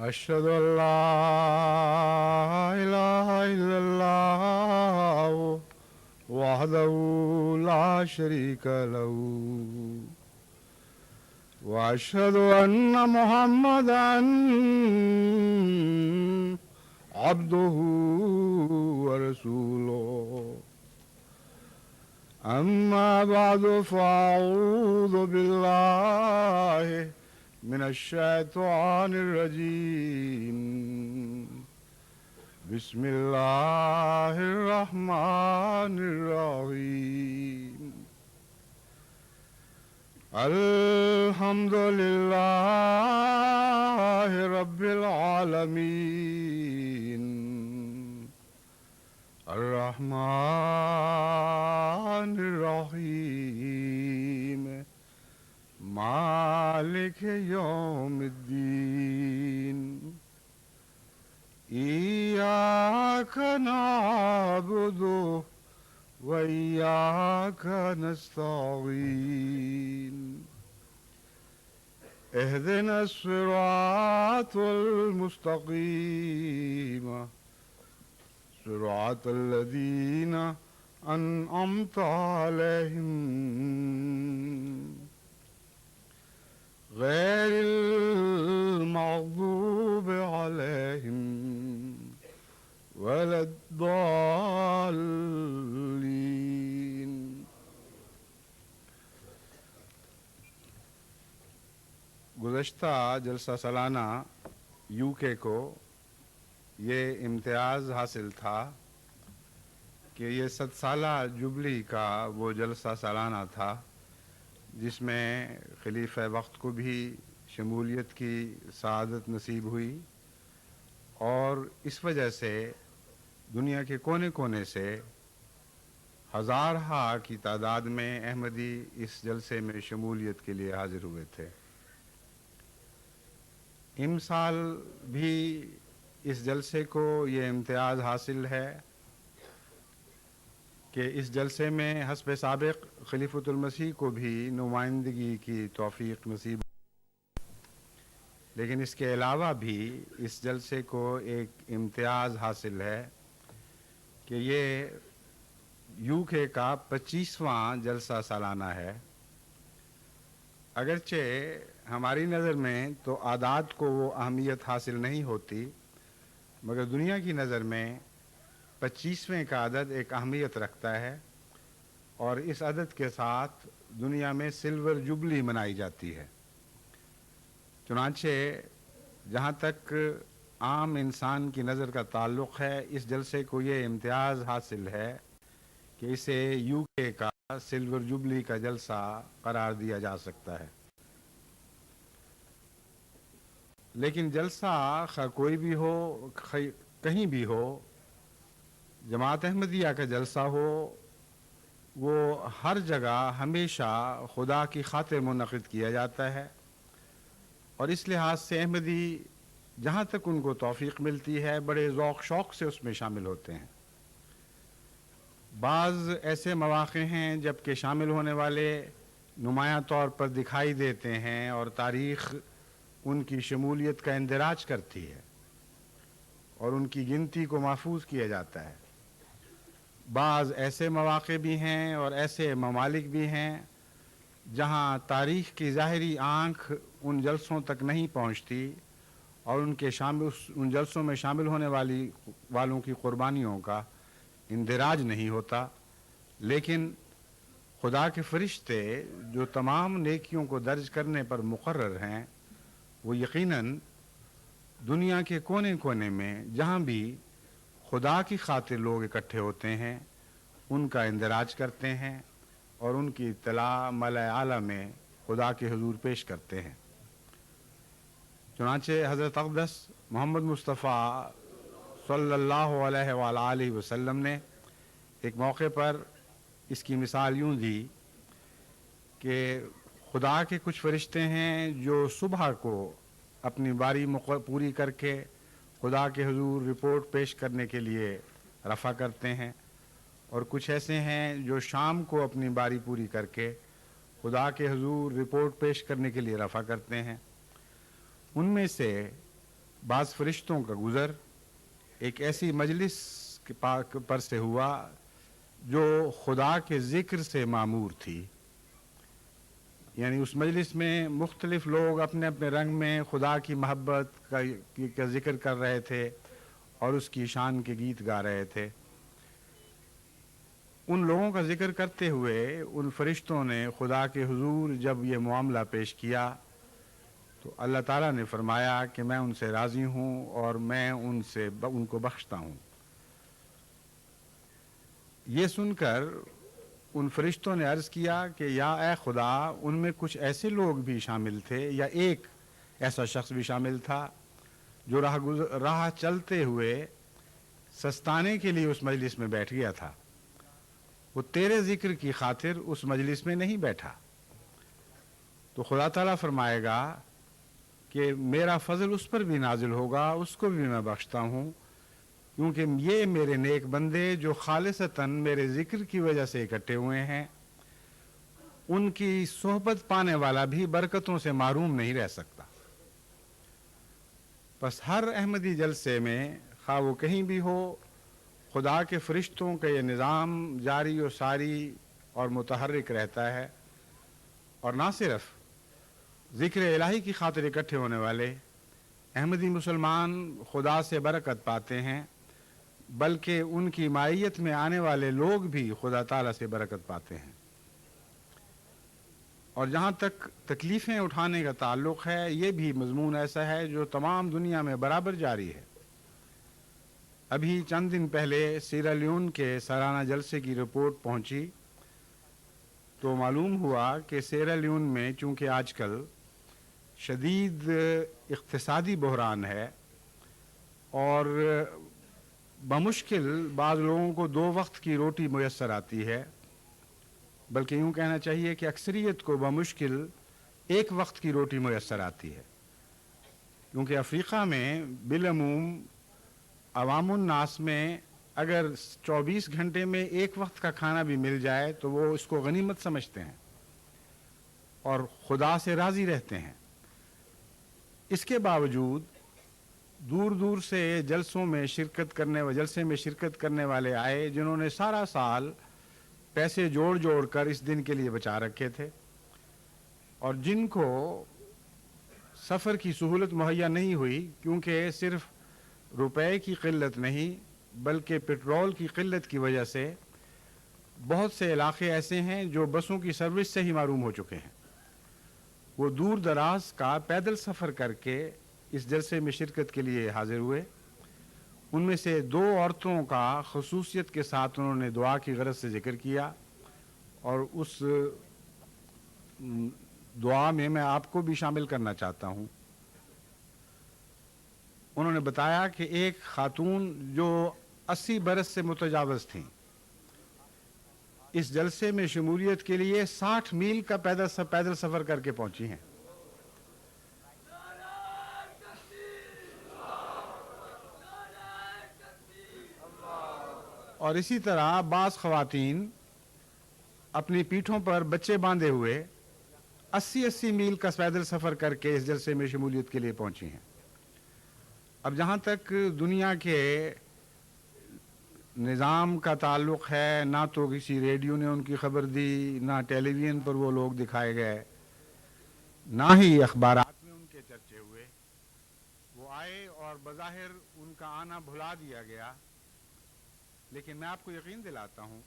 أشهد أن لا إله إلا الله وحده لا شريك له وأشهد أن محمدا عبده ورسوله أما بعد فأعوذ بالله من الشيطان الرجيم بسم الله الرحمن الرحيم الحمد لله رب العالمين الرحمن الرحيم مالك يوم الدين إياك نعبد وإياك نستعين اهدنا الصراط المستقيم صراط الذين أنعمت عليهم غير المغضوب عليهم ولا الضالين. گزشتہ جلسہ سالانہ UK کو یہ امتیاز حاصل تھا کہ یہ 100 سالہ جبلی کا وہ جلسہ سالانہ تھا جس میں خلیفہ وقت کو بھی شمولیت کی سعادت نصیب ہوئی، اور اس وجہ سے دنیا کے کونے کونے سے ہزارہا کی تعداد میں احمدی اس جلسے میں شمولیت کے لیے حاضر ہوئے تھے۔ امسال بھی اس جلسے کو یہ امتیاز حاصل ہے کہ اس جلسے میں حسب سابق خلیفۃ المسیح کو بھی نمائندگی کی توفیق نصیب، لیکن اس کے علاوہ بھی اس جلسے کو ایک امتیاز حاصل ہے کہ یہ UK کا 25واں جلسہ سالانہ ہے۔ اگرچہ ہماری نظر میں تو اعداد کو وہ اہمیت حاصل نہیں ہوتی، مگر دنیا کی نظر میں 25ویں کا عدد ایک اہمیت رکھتا ہے، اور اس عدد کے ساتھ دنیا میں سلور جبلی منائی جاتی ہے۔ چنانچہ جہاں تک عام انسان کی نظر کا تعلق ہے، اس جلسے کو یہ امتیاز حاصل ہے کہ اسے UK کا سلور جبلی کا جلسہ قرار دیا جا سکتا ہے۔ لیکن جلسہ کوئی بھی ہو، کہیں بھی ہو، جماعت احمدیہ کا جلسہ ہو، وہ ہر جگہ ہمیشہ خدا کی خاطر منعقد کیا جاتا ہے، اور اس لحاظ سے احمدی جہاں تک ان کو توفیق ملتی ہے بڑے ذوق شوق سے اس میں شامل ہوتے ہیں۔ بعض ایسے مواقع ہیں جب کہ شامل ہونے والے نمایاں طور پر دکھائی دیتے ہیں اور تاریخ ان کی شمولیت کا اندراج کرتی ہے اور ان کی گنتی کو محفوظ کیا جاتا ہے۔ بعض ایسے مواقع بھی ہیں اور ایسے ممالک بھی ہیں جہاں تاریخ کی ظاہری آنکھ ان جلسوں تک نہیں پہنچتی اور ان جلسوں میں شامل ہونے والوں کی قربانیوں کا اندراج نہیں ہوتا، لیکن خدا کے فرشتے جو تمام نیکیوں کو درج کرنے پر مقرر ہیں، وہ یقیناً دنیا کے کونے کونے میں جہاں بھی خدا کی خاطر لوگ اکٹھے ہوتے ہیں ان کا اندراج کرتے ہیں اور ان کی اطلاع ملأ اعلیٰ میں خدا کے حضور پیش کرتے ہیں۔ چنانچہ حضرت اقدس محمد مصطفیٰ صلی اللہ علیہ وآلہ وسلم نے ایک موقع پر اس کی مثال یوں دی کہ خدا کے کچھ فرشتے ہیں جو صبح کو اپنی باری پوری کر کے خدا کے حضور رپورٹ پیش کرنے کے لیے رفع کرتے ہیں، اور کچھ ایسے ہیں جو شام کو اپنی باری پوری کر کے خدا کے حضور رپورٹ پیش کرنے کے لیے رفع کرتے ہیں۔ ان میں سے بعض فرشتوں کا گزر ایک ایسی مجلس کے پر سے ہوا جو خدا کے ذکر سے معمور تھی. یعنی اس مجلس میں مختلف لوگ اپنے اپنے رنگ میں خدا کی محبت کا ذکر کر رہے تھے اور اس کی شان کے گیت گا رہے تھے. ان لوگوں کا ذکر کرتے ہوئے ان فرشتوں نے خدا کے حضور جب یہ معاملہ پیش کیا تو اللہ تعالیٰ نے فرمایا کہ میں ان سے راضی ہوں اور میں ان کو بخشتا ہوں. یہ سن کر ان فرشتوں نے عرض کیا کہ یا اے خدا، ان میں کچھ ایسے لوگ بھی شامل تھے یا ایک ایسا شخص بھی شامل تھا جو راہ چلتے ہوئے سستانے کے لیے اس مجلس میں بیٹھ گیا تھا. وہ تیرے ذکر کی خاطر اس مجلس میں نہیں بیٹھا. تو خدا تعالیٰ فرمائے گا کہ میرا فضل اس پر بھی نازل ہوگا، اس کو بھی میں بخشتا ہوں، کیونکہ یہ میرے نیک بندے جو خالصتاً میرے ذکر کی وجہ سے اکٹھے ہوئے ہیں، ان کی صحبت پانے والا بھی برکتوں سے محروم نہیں رہ سکتا. بس ہر احمدی جلسے میں خواہ وہ کہیں بھی ہو، خدا کے فرشتوں کا یہ نظام جاری و ساری اور متحرک رہتا ہے. اور نہ صرف ذکر الہی کی خاطر اکٹھے ہونے والے احمدی مسلمان خدا سے برکت پاتے ہیں، بلکہ ان کی معیت میں آنے والے لوگ بھی خدا تعالیٰ سے برکت پاتے ہیں. اور جہاں تک تکلیفیں اٹھانے کا تعلق ہے، یہ بھی مضمون ایسا ہے جو تمام دنیا میں برابر جاری ہے. ابھی چند دن پہلے سیرا لیون کے سالانہ جلسے کی رپورٹ پہنچی تو معلوم ہوا کہ سیرا لیون میں چونکہ آج کل شدید اقتصادی بحران ہے اور بمشکل بعض لوگوں کو 2 وقت کی روٹی میسر آتی ہے، بلکہ یوں کہنا چاہیے کہ اکثریت کو بمشکل 1 وقت کی روٹی میسر آتی ہے، کیونکہ افریقہ میں بالعموم عوام الناس میں اگر 24 گھنٹے میں 1 وقت کا کھانا بھی مل جائے تو وہ اس کو غنیمت سمجھتے ہیں اور خدا سے راضی رہتے ہیں. اس کے باوجود دور دور سے جلسے میں شرکت کرنے والے آئے جنہوں نے سارا سال پیسے جوڑ کر اس دن کے لیے بچا رکھے تھے اور جن کو سفر کی سہولت مہیا نہیں ہوئی، کیونکہ صرف روپے کی قلت نہیں بلکہ پیٹرول کی قلت کی وجہ سے بہت سے علاقے ایسے ہیں جو بسوں کی سروس سے ہی محروم ہو چکے ہیں. وہ دور دراز کا پیدل سفر کر کے اس جلسے میں شرکت کے لیے حاضر ہوئے. ان میں سے 2 عورتوں کا خصوصیت کے ساتھ انہوں نے دعا کی غرض سے ذکر کیا اور اس دعا میں آپ کو بھی شامل کرنا چاہتا ہوں. انہوں نے بتایا کہ ایک خاتون جو 80 برس سے متجاوز تھیں اس جلسے میں شمولیت کے لیے 60 میل کا پیدل سفر کر کے پہنچی ہیں. اور اسی طرح بعض خواتین اپنی پیٹھوں پر بچے باندھے ہوئے 80 میل کا پیدل سفر کر کے اس جلسے میں شمولیت کے لیے پہنچی ہیں. اب جہاں تک دنیا کے نظام کا تعلق ہے، نہ تو کسی ریڈیو نے ان کی خبر دی، نہ ٹیلی ویژن پر وہ لوگ دکھائے گئے، نہ ہی اخبارات میں ان کے چرچے ہوئے. وہ آئے اور بظاہر ان کا آنا بھلا دیا گیا، لیکن میں آپ کو یقین دلاتا ہوں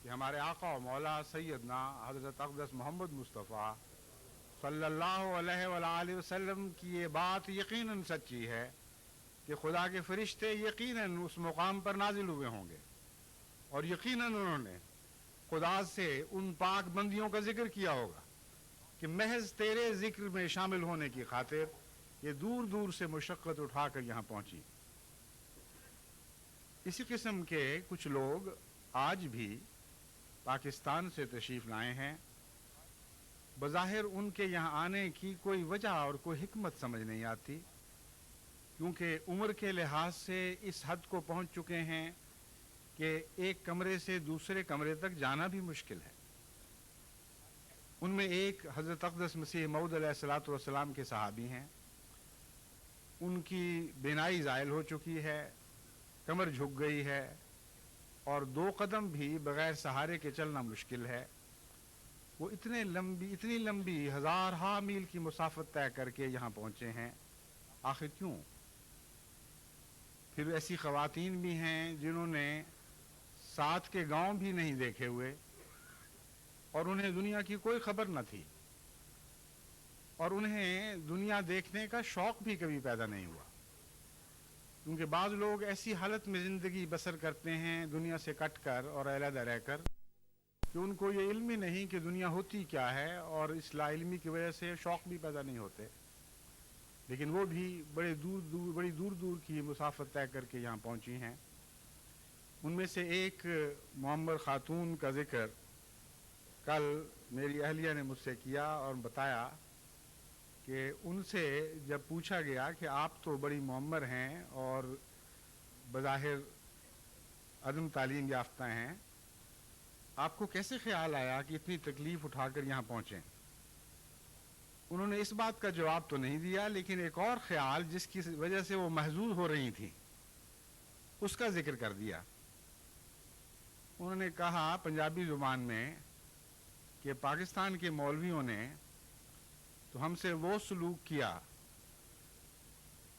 کہ ہمارے آقا و مولا سیدنا حضرت اقدس محمد مصطفیٰ صلی اللہ علیہ وآلہ وسلم کی یہ بات یقیناً سچی ہے کہ خدا کے فرشتے یقیناً اس مقام پر نازل ہوئے ہوں گے اور یقیناً انہوں نے خدا سے ان پاک بندیوں کا ذکر کیا ہوگا کہ محض تیرے ذکر میں شامل ہونے کی خاطر یہ دور دور سے مشقت اٹھا کر یہاں پہنچی. اسی قسم کے کچھ لوگ آج بھی پاکستان سے تشریف لائے ہیں. بظاہر ان کے یہاں آنے کی کوئی وجہ اور کوئی حکمت سمجھ نہیں آتی، کیونکہ عمر کے لحاظ سے اس حد کو پہنچ چکے ہیں کہ ایک کمرے سے دوسرے کمرے تک جانا بھی مشکل ہے. ان میں ایک حضرت اقدس مسیح موعود علیہ الصلوۃ والسلام کے صحابی ہیں ان کی بینائی زائل ہو چکی ہے، کمر جھک گئی ہے اور 2 قدم بھی بغیر سہارے کے چلنا مشکل ہے۔ وہ اتنی لمبی 1000 میل کی مسافت طے کر کے یہاں پہنچے ہیں، آخر کیوں؟ پھر ایسی خواتین بھی ہیں جنہوں نے ساتھ کے گاؤں بھی نہیں دیکھے ہوئے اور انہیں دنیا کی کوئی خبر نہ تھی، اور انہیں دنیا دیکھنے کا شوق بھی کبھی پیدا نہیں ہوا، کیونکہ بعض لوگ ایسی حالت میں زندگی بسر کرتے ہیں دنیا سے کٹ کر اور علیحدہ رہ کر کہ ان کو یہ علم ہی نہیں کہ دنیا ہوتی کیا ہے، اور اس لا علمی کی وجہ سے شوق بھی پیدا نہیں ہوتے، لیکن وہ بھی بڑی دور دور کی مسافت طے کر کے یہاں پہنچی ہیں۔ ان میں سے ایک معمر خاتون کا ذکر کل میری اہلیہ نے مجھ سے کیا اور بتایا کہ ان سے جب پوچھا گیا کہ آپ تو بڑی معمر ہیں اور بظاہر عدم تعلیم یافتہ ہیں، آپ کو کیسے خیال آیا کہ اتنی تکلیف اٹھا کر یہاں پہنچیں؟ انہوں نے اس بات کا جواب تو نہیں دیا، لیکن ایک اور خیال جس کی وجہ سے وہ محظوظ ہو رہی تھیں اس کا ذکر کر دیا۔ انہوں نے کہا پنجابی زبان میں کہ پاکستان کے مولویوں نے تو ہم سے وہ سلوک کیا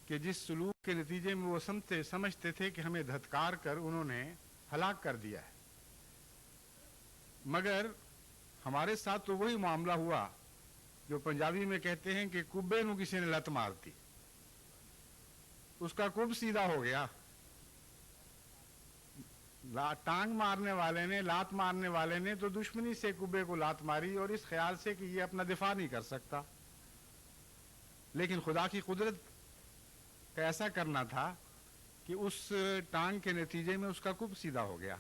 کہ جس سلوک کے نتیجے میں وہ سمجھتے تھے کہ ہمیں دھتکار کر انہوں نے ہلاک کر دیا ہے، مگر ہمارے ساتھ تو وہی معاملہ ہوا جو پنجابی میں کہتے ہیں کہ کبے نو کسی نے لت مارتی، اس کا کب سیدھا ہو گیا، ٹانگ مارنے والے نے، لات مارنے والے نے تو دشمنی سے کبے کو لات ماری اور اس خیال سے کہ یہ اپنا دفاع نہیں کر سکتا، لیکن خدا کی قدرت کا ایسا کرنا تھا کہ اس ٹانگ کے نتیجے میں اس کا کب سیدھا ہو گیا۔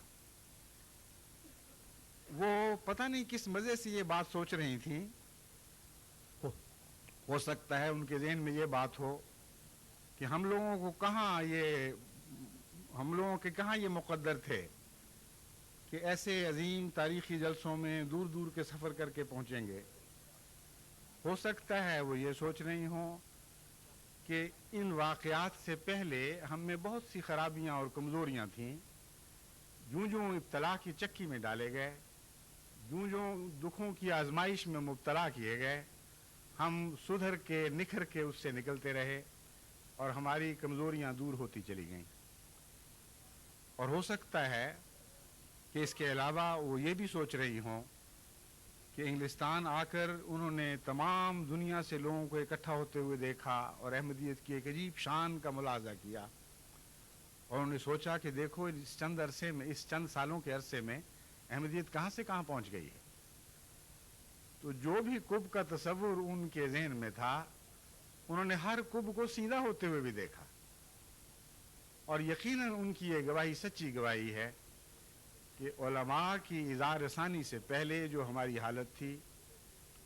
وہ پتہ نہیں کس مزے سے یہ بات سوچ رہی تھیں، ہو سکتا ہے ان کے ذہن میں یہ بات ہو کہ ہم لوگوں کے کہاں یہ مقدر تھے کہ ایسے عظیم تاریخی جلسوں میں دور دور کے سفر کر کے پہنچیں گے۔ ہو سکتا ہے وہ یہ سوچ رہی ہوں کہ ان واقعات سے پہلے ہم میں بہت سی خرابیاں اور کمزوریاں تھیں، جوں ابتلا کی چکی میں ڈالے گئے، جوں دکھوں کی آزمائش میں مبتلا کیے گئے، ہم سدھر کے نکھر کے اس سے نکلتے رہے اور ہماری کمزوریاں دور ہوتی چلی گئیں۔ اور ہو سکتا ہے کہ اس کے علاوہ وہ یہ بھی سوچ رہی ہوں کہ انگلستان آ کر انہوں نے تمام دنیا سے لوگوں کو اکٹھا ہوتے ہوئے دیکھا اور احمدیت کی ایک عجیب شان کا ملاحظہ کیا، اور انہوں نے سوچا کہ دیکھو اس چند سالوں کے عرصے میں احمدیت کہاں سے کہاں پہنچ گئی ہے۔ تو جو بھی کب کا تصور ان کے ذہن میں تھا، انہوں نے ہر کب کو سیدھا ہوتے ہوئے بھی دیکھا، اور یقیناً ان کی یہ گواہی سچی گواہی ہے کہ علماء کی اظہار رسانی سے پہلے جو ہماری حالت تھی،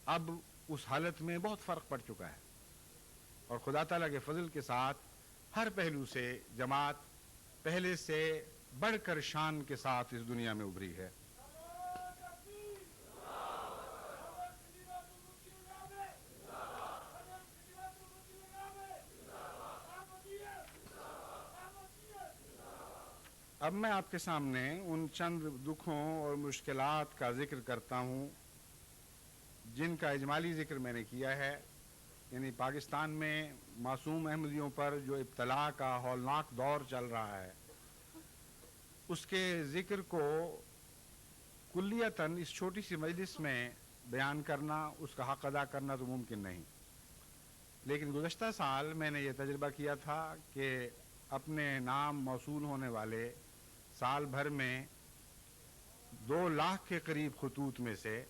اب اس حالت میں بہت فرق پڑ چکا ہے، اور خدا تعالیٰ کے فضل کے ساتھ ہر پہلو سے جماعت پہلے سے بڑھ کر شان کے ساتھ اس دنیا میں ابھری ہے۔ اب میں آپ کے سامنے ان چند دکھوں اور مشکلات کا ذکر کرتا ہوں جن کا اجمالی ذکر میں نے کیا ہے، یعنی پاکستان میں معصوم احمدیوں پر جو ابتلا کا ہولناک دور چل رہا ہے، اس کے ذکر کو کلیتاً اس چھوٹی سی مجلس میں بیان کرنا، اس کا حق ادا کرنا تو ممکن نہیں، لیکن گزشتہ سال میں نے یہ تجربہ کیا تھا کہ اپنے نام موصول ہونے والے سال بھر میں 2 لاکھ کے قریب خطوط میں سے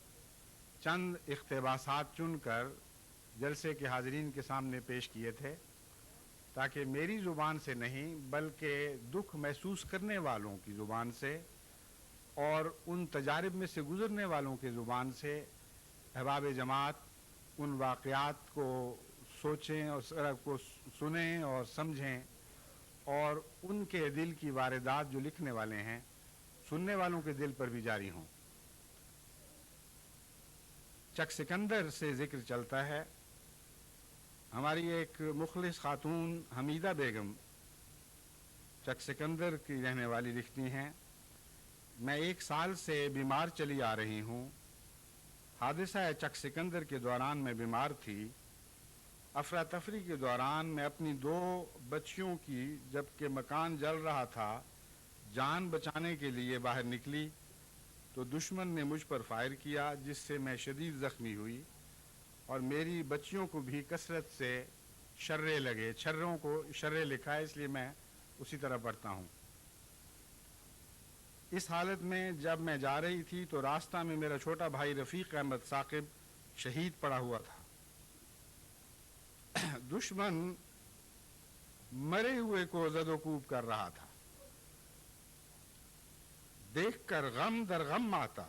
چند اقتباسات چن کر جلسے کے حاضرین کے سامنے پیش کیے تھے، تاکہ میری زبان سے نہیں بلکہ دکھ محسوس کرنے والوں کی زبان سے اور ان تجارب میں سے گزرنے والوں کی زبان سے احباب جماعت ان واقعات کو سوچیں اور کو سنیں اور سمجھیں، اور ان کے دل کی واردات جو لکھنے والے ہیں سننے والوں کے دل پر بھی جاری ہوں۔ چک سکندر سے ذکر چلتا ہے ہماری ایک مخلص خاتون حمیدہ بیگم چک سکندر کی رہنے والی لکھتی ہیں، میں 1 سال سے بیمار چلی آ رہی ہوں۔ حادثہ چک سکندر کے دوران میں بیمار تھی۔ افراتفری کے دوران میں اپنی 2 بچیوں کی جبکہ مکان جل رہا تھا جان بچانے کے لیے باہر نکلی تو دشمن نے مجھ پر فائر کیا، جس سے میں شدید زخمی ہوئی اور میری بچیوں کو بھی کثرت سے شرے لگے۔ چھروں کو شرے لکھا ہے، اس لیے میں اسی طرح پڑھتا ہوں۔ اس حالت میں جب میں جا رہی تھی تو راستہ میں میرا چھوٹا بھائی رفیق احمد ثاقب شہید پڑا ہوا تھا۔ دشمن مرے ہوئے کو زد و کوب کر رہا تھا۔ دیکھ کر غم در غم آتا،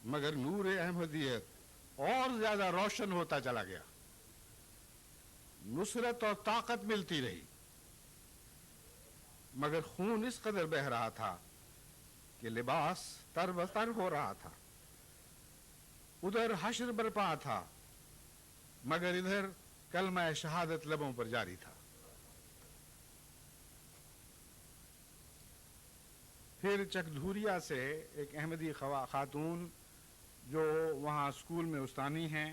مگر نور احمدیت اور زیادہ روشن ہوتا چلا گیا۔ نصرت اور طاقت ملتی رہی، مگر خون اس قدر بہہ رہا تھا کہ لباس تر بتر ہو رہا تھا۔ ادھر حشر برپا تھا، مگر ادھر کلمہ شہادت لبوں پر جاری تھا۔ پھر چکدھوریا سے ایک احمدی خاتون جو وہاں اسکول میں استانی ہیں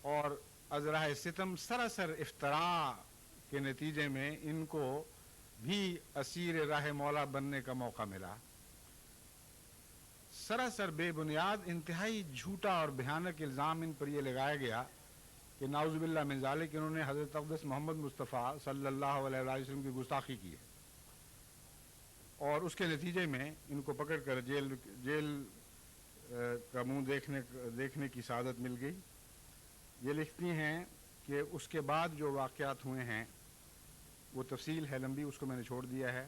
اور ازراہ ستم سراسر افتراء کے نتیجے میں ان کو بھی اسیر راہ مولا بننے کا موقع ملا۔ سراسر بے بنیاد انتہائی جھوٹا اور بھیانک الزام ان پر یہ لگایا گیا کہ نعوذ باللہ من ذالک انہوں نے حضرت اقدس محمد مصطفیٰ صلی اللہ علیہ وسلم کی گستاخی کی ہے، اور اس کے نتیجے میں ان کو پکڑ کر جیل کا منہ دیکھنے کی سعادت مل گئی۔ یہ لکھتی ہیں کہ اس کے بعد جو واقعات ہوئے ہیں وہ تفصیل ہے لمبی، اس کو میں نے چھوڑ دیا ہے،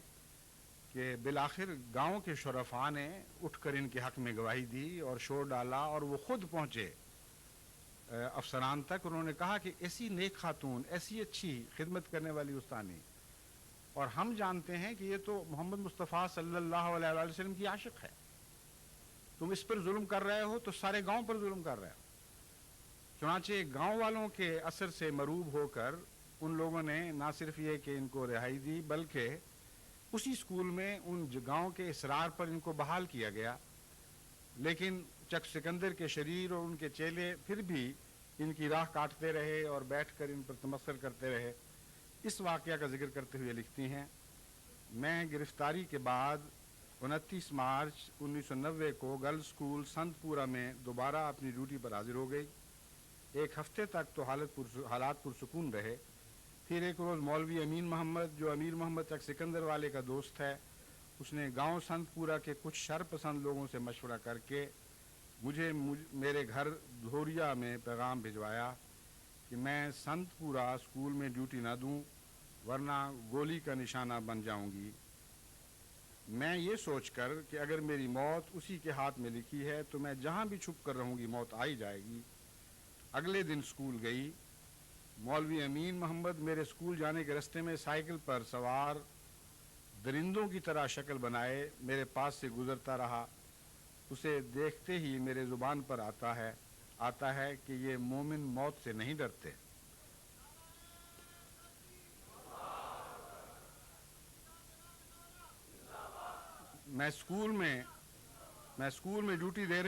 کہ بالآخر گاؤں کے شرفاء نے اٹھ کر ان کے حق میں گواہی دی اور شور ڈالا، اور وہ خود پہنچے افسران تک۔ انہوں نے کہا کہ ایسی نیک خاتون، ایسی اچھی خدمت کرنے والی استانی، اور ہم جانتے ہیں کہ یہ تو محمد مصطفیٰ صلی اللہ علیہ وآلہ وسلم کی عاشق ہے، تم اس پر ظلم کر رہے ہو تو سارے گاؤں پر ظلم کر رہے ہو۔ چنانچہ گاؤں والوں کے اثر سے مروب ہو کر ان لوگوں نے نہ صرف یہ کہ ان کو رہائی دی، بلکہ اسی اسکول میں ان گاؤں کے اصرار پر ان کو بحال کیا گیا۔ لیکن چک سکندر کے شریر اور ان کے چیلے پھر بھی ان کی راہ کاٹتے رہے اور بیٹھ کر ان پر تمسخر کرتے رہے۔ اس واقعہ کا ذکر کرتے ہوئے لکھتی ہیں، میں گرفتاری کے بعد 29 مارچ 1990 کو گرلز اسکول سنت پورہ میں دوبارہ اپنی ڈیوٹی پر حاضر ہو گئی۔ 1 ہفتے تک تو حالات پرسکون رہے۔ پھر ایک روز مولوی امین محمد، جو امیر محمد چک سکندر والے کا دوست ہے، اس نے گاؤں سنت پورہ کے کچھ شر پسند لوگوں سے مشورہ کر کے مجھے میرے گھر دھوریا میں پیغام بھجوایا کہ میں سنت پورہ اسکول میں ڈیوٹی نہ دوں ورنہ گولی کا نشانہ بن جاؤں گی۔ میں یہ سوچ کر کہ اگر میری موت اسی کے ہاتھ میں لکھی ہے تو میں جہاں بھی چھپ کر رہوں گی موت آ ہی جائے گی۔ اگلے دن اسکول گئی۔ مولوی امین محمد میرے اسکول جانے کے رستے میں سائیکل پر سوار درندوں کی طرح شکل بنائے میرے پاس سے گزرتا رہا۔ اسے دیکھتے ہی میرے زبان پر آتا ہے کہ یہ مومن موت سے نہیں ڈرتے۔ میں اسکول میں ڈیوٹی دے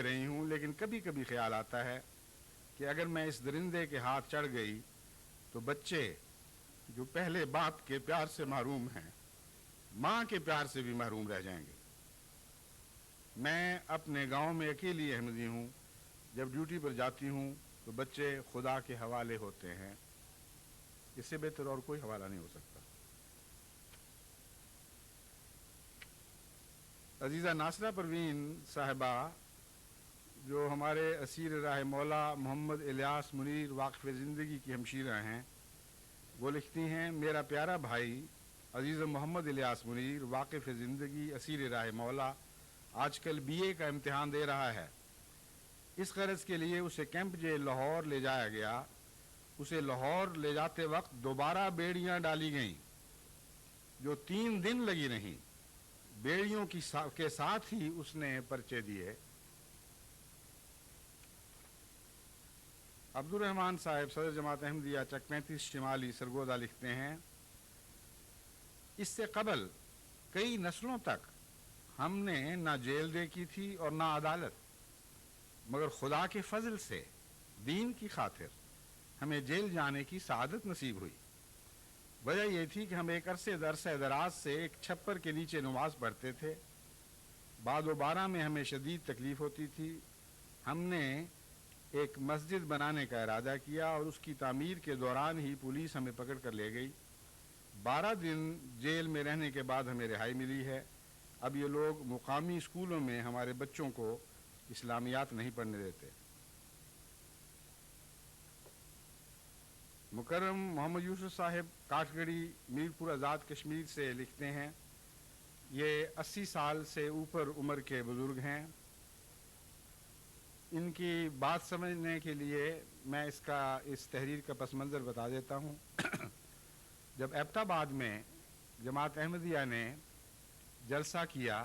رہی ہوں لیکن کبھی کبھی خیال آتا ہے کہ اگر میں اس درندے کے ہاتھ چڑھ گئی تو بچے جو پہلے باپ کے پیار سے محروم ہیں، ماں کے پیار سے بھی محروم رہ جائیں گے۔ میں اپنے گاؤں میں اکیلی احمدی ہوں، جب ڈیوٹی پر جاتی ہوں تو بچے خدا کے حوالے ہوتے ہیں۔ اس سے بہتر اور کوئی حوالہ نہیں ہو سکتا۔ عزیزہ ناصرہ پروین صاحبہ، جو ہمارے اسیر راہ مولا محمد الیاس منیر واقف زندگی کی ہمشیرہ ہیں، وہ لکھتی ہیں، میرا پیارا بھائی عزیز محمد الیاس منیر واقف زندگی اسیر راہ مولا آج کل BA کا امتحان دے رہا ہے۔ اس غرض کے لیے اسے کیمپ جیل لاہور لے جایا گیا۔ اسے لاہور لے جاتے وقت دوبارہ بیڑیاں ڈالی گئیں جو 3 دن لگی رہیں۔ بیڑیوں کے ساتھ ہی اس نے پرچے دیے۔ عبد الرحمن صاحب صدر جماعت احمدیہ چک 35 شمالی سرگودا لکھتے ہیں، اس سے قبل کئی نسلوں تک ہم نے نہ جیل دیکھی تھی اور نہ عدالت، مگر خدا کے فضل سے دین کی خاطر ہمیں جیل جانے کی سعادت نصیب ہوئی۔ وجہ یہ تھی کہ ہم ایک عرصے دراز سے ایک چھپر کے نیچے نماز پڑھتے تھے، بعد و بارہ میں ہمیں شدید تکلیف ہوتی تھی۔ ہم نے ایک مسجد بنانے کا ارادہ کیا اور اس کی تعمیر کے دوران ہی پولیس ہمیں پکڑ کر لے گئی۔ 12 دن جیل میں رہنے کے بعد ہمیں رہائی ملی ہے۔ اب یہ لوگ مقامی اسکولوں میں ہمارے بچوں کو اسلامیات نہیں پڑھنے دیتے۔ مکرم محمد یوسف صاحب کاٹ گڑی میرپور آزاد کشمیر سے لکھتے ہیں، یہ 80 سال سے اوپر عمر کے بزرگ ہیں۔ ان کی بات سمجھنے کے لیے میں اس تحریر کا پس منظر بتا دیتا ہوں۔ جب ایبٹ آباد میں جماعت احمدیہ نے جلسہ کیا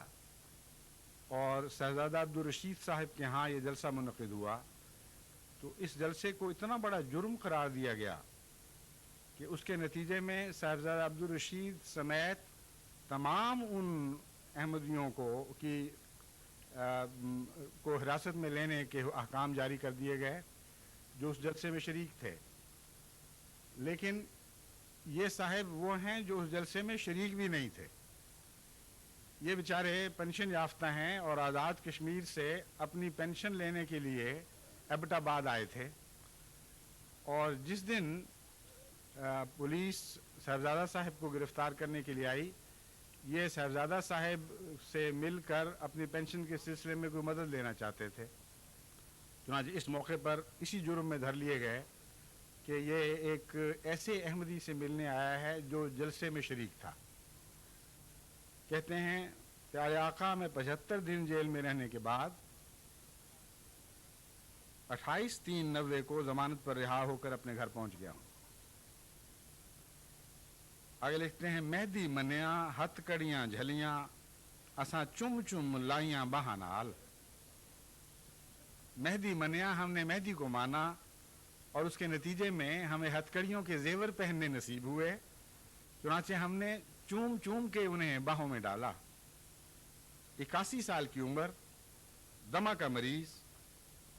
اور صاحبزادہ عبدالرشید صاحب کے ہاں یہ جلسہ منعقد ہوا، تو اس جلسے کو اتنا بڑا جرم قرار دیا گیا کہ اس کے نتیجے میں صاحبزادہ عبدالرشید سمیت تمام ان احمدیوں کو حراست میں لینے کے احکام جاری کر دیے گئے جو اس جلسے میں شریک تھے۔ لیکن یہ صاحب وہ ہیں جو اس جلسے میں شریک بھی نہیں تھے۔ یہ بیچارے پینشن یافتہ ہیں اور آزاد کشمیر سے اپنی پینشن لینے کے لیے ایبٹ آباد آئے تھے، اور جس دن پولیس صاحبزادہ صاحب کو گرفتار کرنے کے لیے آئی، یہ صاحبزادہ صاحب سے مل کر اپنی پینشن کے سلسلے میں کوئی مدد لینا چاہتے تھے۔ چنانچہ اس موقع پر اسی جرم میں دھر لیے گئے کہ یہ ایک ایسے احمدی سے ملنے آیا ہے جو جلسے میں شریک تھا۔ کہتے ہیں پیارے آقا، میں 75 دن جیل میں رہنے کے بعد 28/3/90 کو ضمانت پر رہا ہو کر اپنے گھر پہنچ گیا ہوں۔ آگے لکھتے ہیں، مہدی منیا ہتھ کڑیاں جھلیاں اساں چم چم لائیاں باہاں نال۔ مہدی منیا، ہم نے مہدی کو مانا اور اس کے نتیجے میں ہمیں ہتھ کڑیوں کے زیور پہننے نصیب ہوئے، چنانچہ ہم نے چوم چوم کے انہیں باہوں میں ڈالا۔ 81 سال کی عمر، دمہ کا مریض،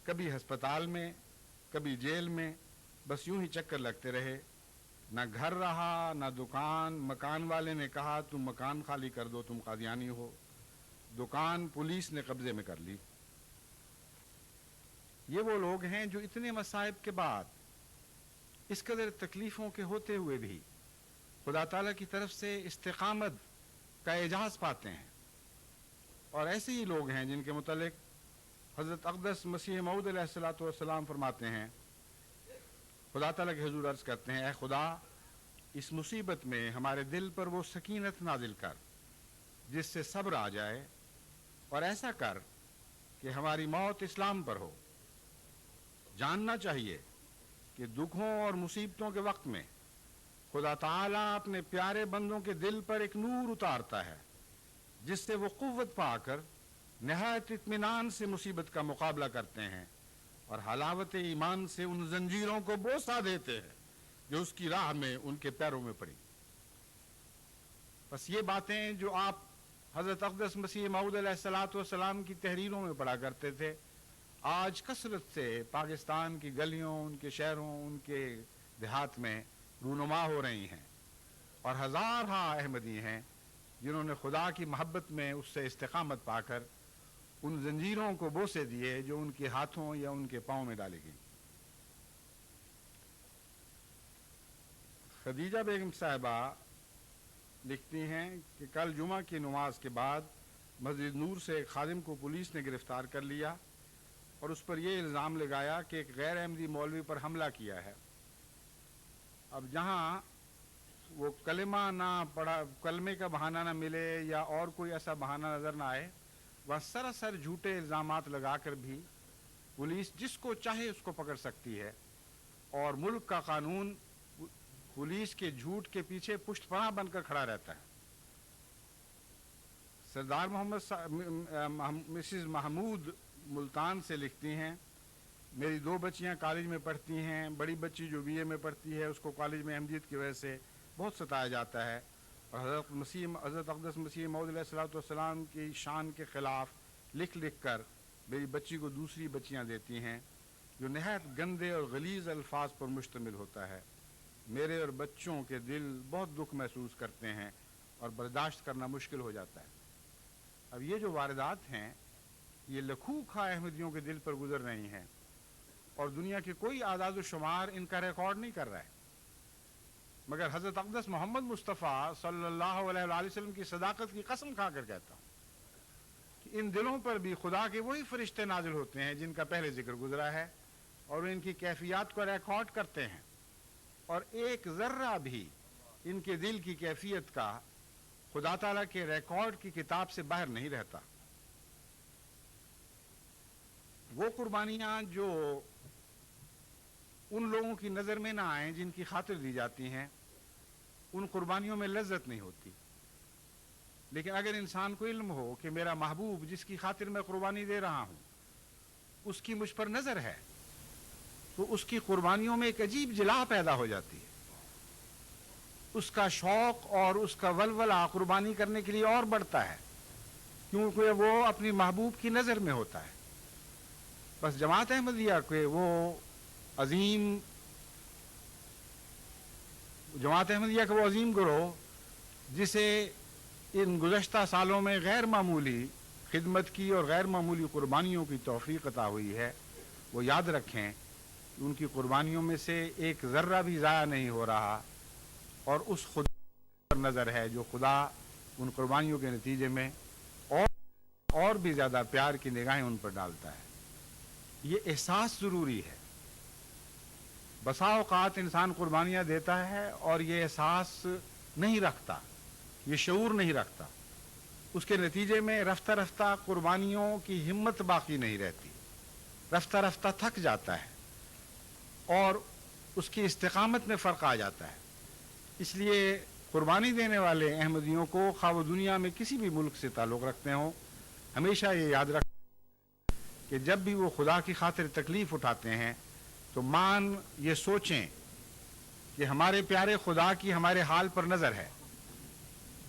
کبھی ہسپتال میں کبھی جیل میں، بس یوں ہی چکر لگتے رہے۔ نہ گھر رہا نہ دکان، مکان والے نے کہا تم مکان خالی کر دو، تم قادیانی ہو، دکان پولیس نے قبضے میں کر لی۔ یہ وہ لوگ ہیں جو اتنے مصائب کے بعد، اس قدر تکلیفوں کے ہوتے ہوئے بھی خدا تعالیٰ کی طرف سے استقامت کا اعزاز پاتے ہیں، اور ایسے ہی لوگ ہیں جن کے متعلق حضرت اقدس مسیح موعود علیہ الصلوۃ والسلام فرماتے ہیں، خدا تعالیٰ کے حضور عرض کرتے ہیں، اے خدا، اس مصیبت میں ہمارے دل پر وہ سکینت نازل کر جس سے صبر آ جائے، اور ایسا کر کہ ہماری موت اسلام پر ہو۔ جاننا چاہیے کہ دکھوں اور مصیبتوں کے وقت میں خدا تعالیٰ اپنے پیارے بندوں کے دل پر ایک نور اتارتا ہے جس سے وہ قوت پا کر نہایت اطمینان سے مصیبت کا مقابلہ کرتے ہیں اور حلاوت ایمان سے ان زنجیروں کو بوسہ دیتے ہیں جو اس کی راہ میں ان کے پیروں میں پڑی۔ بس یہ باتیں جو آپ حضرت اقدس مسیح موعود علیہ الصلوۃ والسلام کی تحریروں میں پڑھا کرتے تھے، آج کثرت سے پاکستان کی گلیوں، ان کے شہروں، ان کے دیہات میں رونما ہو رہی ہیں، اور ہزارہ احمدی ہیں جنہوں نے خدا کی محبت میں اس سے استقامت پا کر ان زنجیروں کو بوسے دیے جو ان کے ہاتھوں یا ان کے پاؤں میں ڈالی گئی۔ خدیجہ بیگم صاحبہ لکھتی ہیں کہ کل جمعہ کی نماز کے بعد مسجد نور سے ایک خادم کو پولیس نے گرفتار کر لیا اور اس پر یہ الزام لگایا کہ ایک غیر احمدی مولوی پر حملہ کیا ہے۔ اب جہاں وہ کلمہ نہ پڑھا، کلمے کا بہانہ نہ ملے یا اور کوئی ایسا بہانہ نظر نہ آئے، وہ سراسر جھوٹے الزامات لگا کر بھی پولیس جس کو چاہے اس کو پکڑ سکتی ہے، اور ملک کا قانون پولیس کے جھوٹ کے پیچھے پشت پناہ بن کر کھڑا رہتا ہے۔ سردار مسز محمود ملتان سے لکھتی ہیں، میری 2 بچیاں کالج میں پڑھتی ہیں. بڑی بچی جو بی اے میں پڑھتی ہے اس کو کالج میں احمدیت کی وجہ سے بہت ستایا جاتا ہے, اور حضرت اقدس مسیح موعود علیہ الصلوۃ والسلام کی شان کے خلاف لکھ کر میری بچی کو دوسری بچیاں دیتی ہیں, جو نہایت گندے اور غلیظ الفاظ پر مشتمل ہوتا ہے. میرے اور بچوں کے دل بہت دکھ محسوس کرتے ہیں اور برداشت کرنا مشکل ہو جاتا ہے. اب یہ جو واردات ہیں یہ لکھوں کھا احمدیوں کے دل پر گزر رہی ہیں, اور دنیا کے کوئی اعداد و شمار ان کا ریکارڈ نہیں کر رہا ہے, مگر حضرت اقدس محمد مصطفیٰ صلی اللہ علیہ وآلہ وسلم کی صداقت کی قسم کھا کر کہتا ہوں کہ ان دلوں پر بھی خدا کے وہی فرشتے نازل ہوتے ہیں جن کا پہلے ذکر گزرا ہے, اور ان کی کیفیات کو ریکارڈ کرتے ہیں, اور ایک ذرہ بھی ان کے دل کی کیفیت کا خدا تعالیٰ کے ریکارڈ کی کتاب سے باہر نہیں رہتا. وہ قربانیاں جو ان لوگوں کی نظر میں نہ آئیں جن کی خاطر دی جاتی ہیں, ان قربانیوں میں لذت نہیں ہوتی. لیکن اگر انسان کو علم ہو کہ میرا محبوب جس کی خاطر میں قربانی دے رہا ہوں اس کی مجھ پر نظر ہے, تو اس کی قربانیوں میں ایک عجیب جلا پیدا ہو جاتی ہے. اس کا شوق اور اس کا ولولہ قربانی کرنے کے لیے اور بڑھتا ہے, کیونکہ وہ اپنی محبوب کی نظر میں ہوتا ہے. بس جماعت احمدیہ کے وہ عظیم گروہ جسے ان گزشتہ سالوں میں غیر معمولی خدمت کی اور غیر معمولی قربانیوں کی توفیق عطا ہوئی ہے, وہ یاد رکھیں کہ ان کی قربانیوں میں سے ایک ذرہ بھی ضائع نہیں ہو رہا, اور اس خدا پر نظر ہے جو خدا ان قربانیوں کے نتیجے میں اور بھی زیادہ پیار کی نگاہیں ان پر ڈالتا ہے. یہ احساس ضروری ہے. بسا اوقات انسان قربانیاں دیتا ہے اور یہ احساس نہیں رکھتا, یہ شعور نہیں رکھتا, اس کے نتیجے میں رفتہ رفتہ قربانیوں کی ہمت باقی نہیں رہتی, رفتہ رفتہ تھک جاتا ہے اور اس کی استقامت میں فرق آ جاتا ہے. اس لیے قربانی دینے والے احمدیوں کو خواہ وہ دنیا میں کسی بھی ملک سے تعلق رکھتے ہوں, ہمیشہ یہ یاد رکھ کہ جب بھی وہ خدا کی خاطر تکلیف اٹھاتے ہیں تو یہ سوچیں کہ ہمارے پیارے خدا کی ہمارے حال پر نظر ہے.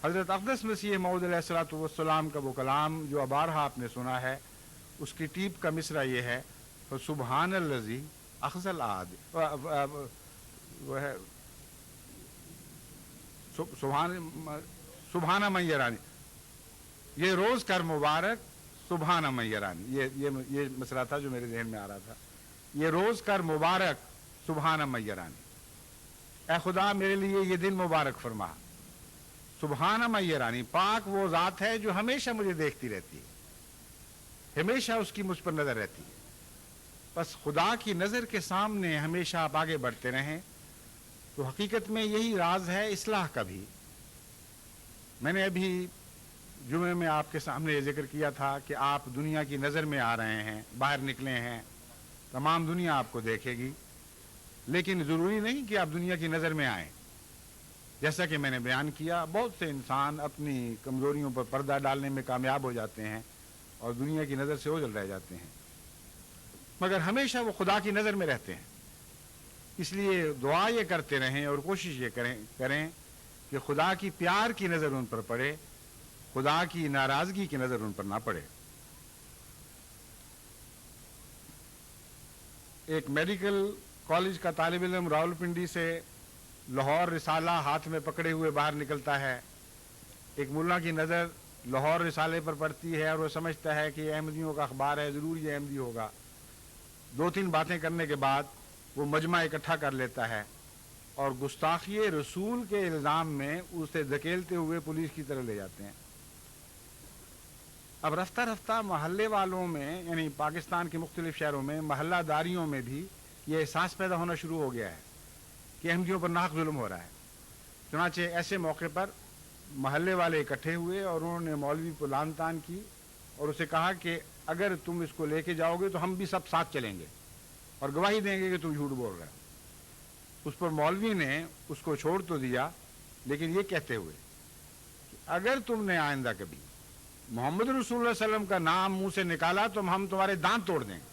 حضرت اقدس مسیح موعود علیہ الصلوۃ والسلام کا وہ کلام جو بارہا آپ نے سنا ہے, اس کی ٹیپ کا مصرع یہ ہے, سبحان الذی اخذ العہد, وہ ہے سبحان من یرانی, یہ روز کر مبارک سبحان من یرانی, یہ مصرع تھا جو میرے ذہن میں آ رہا تھا. یہ روز کر مبارک سبحان من یرانی, اے خدا میرے لیے یہ دن مبارک فرما. سبحان من یرانی, پاک وہ ذات ہے جو ہمیشہ مجھے دیکھتی رہتی ہے, ہمیشہ اس کی مجھ پر نظر رہتی ہے. بس خدا کی نظر کے سامنے ہمیشہ آپ آگے بڑھتے رہیں, تو حقیقت میں یہی راز ہے اصلاح کا بھی. میں نے ابھی جمعے میں آپ کے سامنے یہ ذکر کیا تھا کہ آپ دنیا کی نظر میں آ رہے ہیں, باہر نکلے ہیں, تمام دنیا آپ کو دیکھے گی, لیکن ضروری نہیں کہ آپ دنیا کی نظر میں آئیں. جیسا کہ میں نے بیان کیا, بہت سے انسان اپنی کمزوریوں پر پردہ ڈالنے میں کامیاب ہو جاتے ہیں اور دنیا کی نظر سے اوجھل رہ جاتے ہیں, مگر ہمیشہ وہ خدا کی نظر میں رہتے ہیں. اس لیے دعا یہ کرتے رہیں اور کوشش یہ کریں کہ خدا کی پیار کی نظر ان پر پڑے, خدا کی ناراضگی کی نظر ان پر نہ پڑے. ایک میڈیکل کالج کا طالب علم راولپنڈی سے لاہور رسالہ ہاتھ میں پکڑے ہوئے باہر نکلتا ہے. ایک ملا کی نظر لاہور رسالے پر پڑتی ہے اور وہ سمجھتا ہے کہ یہ احمدیوں کا اخبار ہے, ضرور یہ احمدی ہوگا. 2-3 باتیں کرنے کے بعد وہ مجمع اکٹھا کر لیتا ہے اور گستاخی رسول کے الزام میں اسے دھکیلتے ہوئے پولیس کی طرف لے جاتے ہیں. اب رفتہ رفتہ محلے والوں میں, یعنی پاکستان کے مختلف شہروں میں محلہ داریوں میں بھی یہ احساس پیدا ہونا شروع ہو گیا ہے کہ احمدیوں پر ناحق ظلم ہو رہا ہے. چنانچہ ایسے موقع پر محلے والے اکٹھے ہوئے اور انہوں نے مولوی کو لان تان کی اور اسے کہا کہ اگر تم اس کو لے کے جاؤ گے تو ہم بھی سب ساتھ چلیں گے اور گواہی دیں گے کہ تم جھوٹ بول رہے ہو. اس پر مولوی نے اس کو چھوڑ تو دیا, لیکن یہ کہتے ہوئے کہ اگر تم نے آئندہ کبھی محمد رسول اللہ علیہ وسلم کا نام منہ سے نکالا تو ہم تمہارے دانت توڑ دیں گے.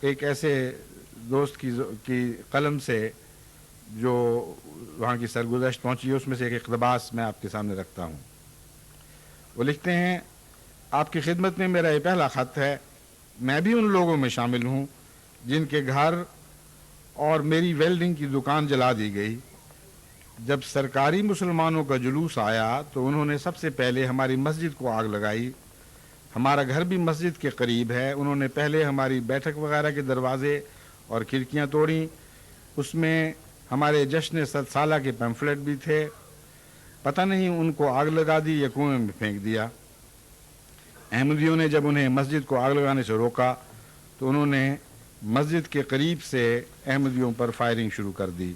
ایک ایسے دوست کی قلم سے جو وہاں کی سرگزشت پہنچی ہے، اس میں سے ایک اقتباس میں آپ کے سامنے رکھتا ہوں۔ وہ لکھتے ہیں، آپ کی خدمت میں میرا یہ پہلا خط ہے۔ میں بھی ان لوگوں میں شامل ہوں جن کے گھر اور میری ویلڈنگ کی دکان جلا دی گئی۔ جب سرکاری مسلمانوں کا جلوس آیا تو انہوں نے سب سے پہلے ہماری مسجد کو آگ لگائی۔ ہمارا گھر بھی مسجد کے قریب ہے۔ انہوں نے پہلے ہماری بیٹھک وغیرہ کے دروازے اور کھڑکیاں توڑیں۔ اس میں ہمارے جشن 100 سالہ کے پیمفلٹ بھی تھے۔ پتہ نہیں ان کو آگ لگا دی یا کنویں میں پھینک دیا۔ احمدیوں نے جب انہیں مسجد کو آگ لگانے سے روکا تو انہوں نے مسجد کے قریب سے احمدیوں پر فائرنگ شروع کر دی۔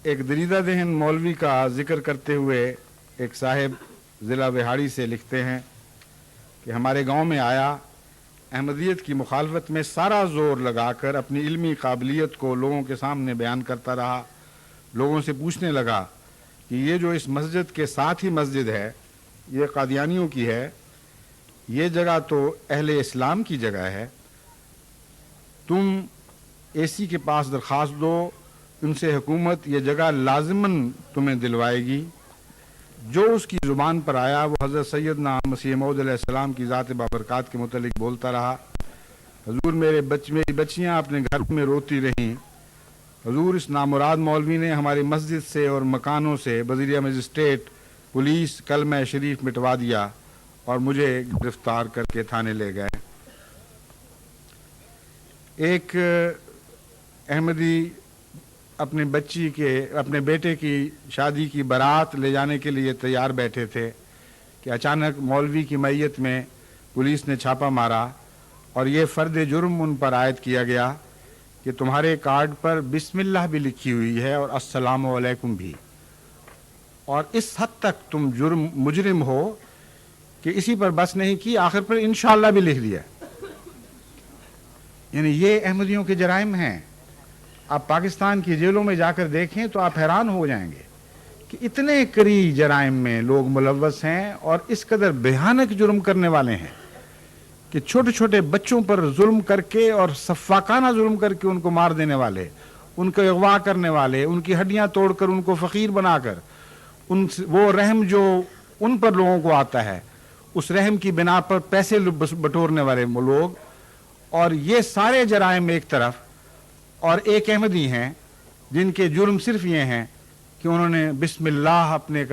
ایک دریدہ ذہن مولوی کا ذکر کرتے ہوئے ایک صاحب ضلع وہاڑی سے لکھتے ہیں کہ ہمارے گاؤں میں آیا، احمدیت کی مخالفت میں سارا زور لگا کر اپنی علمی قابلیت کو لوگوں کے سامنے بیان کرتا رہا۔ لوگوں سے پوچھنے لگا کہ یہ جو اس مسجد کے ساتھ ہی مسجد ہے، یہ قادیانیوں کی ہے، یہ جگہ تو اہل اسلام کی جگہ ہے، تم اے سی کے پاس درخواست دو، ان سے حکومت یہ جگہ لازماً تمہیں دلوائے گی۔ جو اس کی زبان پر آیا وہ حضرت سیدنا مسیح موعود علیہ السلام کی ذات بابرکات کے متعلق بولتا رہا۔ حضور میری بچیاں اپنے گھر میں روتی رہیں۔ حضور اس نامراد مولوی نے ہماری مسجد سے اور مکانوں سے بذریعہ مجسٹریٹ پولیس کلمہ شریف مٹوا دیا اور مجھے گرفتار کر کے تھانے لے گئے۔ ایک احمدی اپنے بیٹے کی شادی کی بارات لے جانے کے لیے تیار بیٹھے تھے کہ اچانک مولوی کی میت میں پولیس نے چھاپا مارا اور یہ فرد جرم ان پر عائد کیا گیا کہ تمہارے کارڈ پر بسم اللہ بھی لکھی ہوئی ہے اور السلام علیکم بھی، اور اس حد تک تم مجرم ہو کہ اسی پر بس نہیں کی، آخر پر انشاءاللہ بھی لکھ دیا۔ یعنی یہ احمدیوں کے جرائم ہیں۔ آپ پاکستان کی جیلوں میں جا کر دیکھیں تو آپ حیران ہو جائیں گے کہ اتنے کری جرائم میں لوگ ملوث ہیں اور اس قدر بھیانک جرم کرنے والے ہیں کہ چھوٹے چھوٹے بچوں پر ظلم کر کے اور سفاکانہ ظلم کر کے ان کو مار دینے والے، ان کو اغوا کرنے والے، ان کی ہڈیاں توڑ کر ان کو فقیر بنا کر وہ رحم جو ان پر لوگوں کو آتا ہے، اس رحم کی بنا پر پیسے بٹورنے والے لوگ، اور یہ سارے جرائم ایک طرف، اور ایک احمدی ہیں جن کے جرم صرف یہ ہیں کہ انہوں نے بسم اللہ اپنے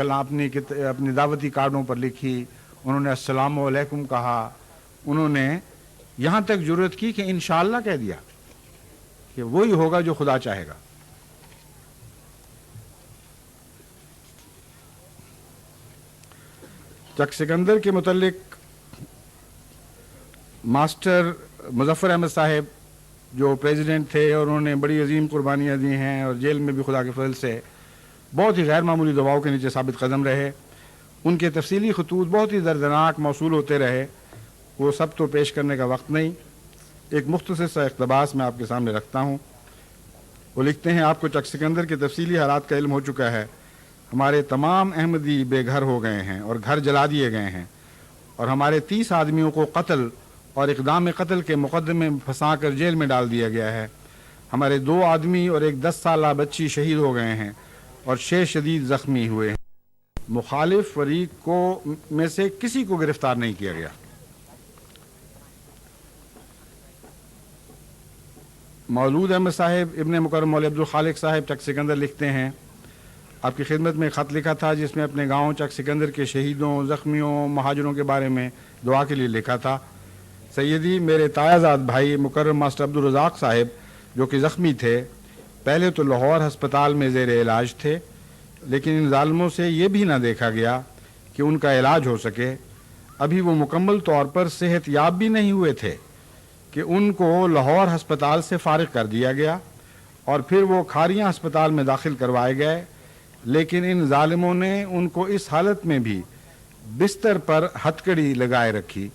دعوتی کارڈوں پر لکھی، انہوں نے السلام علیکم کہا، انہوں نے یہاں تک جرأت کی کہ انشاءاللہ کہہ دیا کہ وہی ہوگا جو خدا چاہے گا۔ چک سکندر کے متعلق ماسٹر مظفر احمد صاحب جو پریزیڈنٹ تھے اور انہوں نے بڑی عظیم قربانیاں دی ہیں اور جیل میں بھی خدا کے فضل سے بہت ہی غیر معمولی دباؤ کے نیچے ثابت قدم رہے، ان کے تفصیلی خطوط بہت ہی دردناک موصول ہوتے رہے، وہ سب تو پیش کرنے کا وقت نہیں۔ ایک مختصر سا اقتباس میں آپ کے سامنے رکھتا ہوں۔ وہ لکھتے ہیں، آپ کو چک سکندر کے تفصیلی حالات کا علم ہو چکا ہے۔ ہمارے تمام احمدی بے گھر ہو گئے ہیں اور گھر جلا دیے گئے ہیں، اور ہمارے 30 آدمیوں کو قتل اور اقدام قتل کے مقدمے میں پھنسا کر جیل میں ڈال دیا گیا ہے۔ ہمارے 2 آدمی اور ایک 10 سالہ بچی شہید ہو گئے ہیں اور 6 شدید زخمی ہوئے ہیں۔ مخالف فریق میں سے کسی کو گرفتار نہیں کیا گیا۔ مولود احمد صاحب ابن مکرم مولوی عبدالخالق صاحب چک سکندر لکھتے ہیں، آپ کی خدمت میں خط لکھا تھا جس میں اپنے گاؤں چک سکندر کے شہیدوں، زخمیوں، مہاجروں کے بارے میں دعا کے لیے لکھا تھا۔ سیدی، میرے تایہ زاد بھائی مکرم ماسٹر عبدالرزاق صاحب جو کہ زخمی تھے، پہلے تو لاہور ہسپتال میں زیر علاج تھے، لیکن ان ظالموں سے یہ بھی نہ دیکھا گیا کہ ان کا علاج ہو سکے۔ ابھی وہ مکمل طور پر صحت یاب بھی نہیں ہوئے تھے کہ ان کو لاہور ہسپتال سے فارغ کر دیا گیا اور پھر وہ کھاریاں ہسپتال میں داخل کروائے گئے، لیکن ان ظالموں نے ان کو اس حالت میں بھی بستر پر ہتکڑی لگائے رکھی۔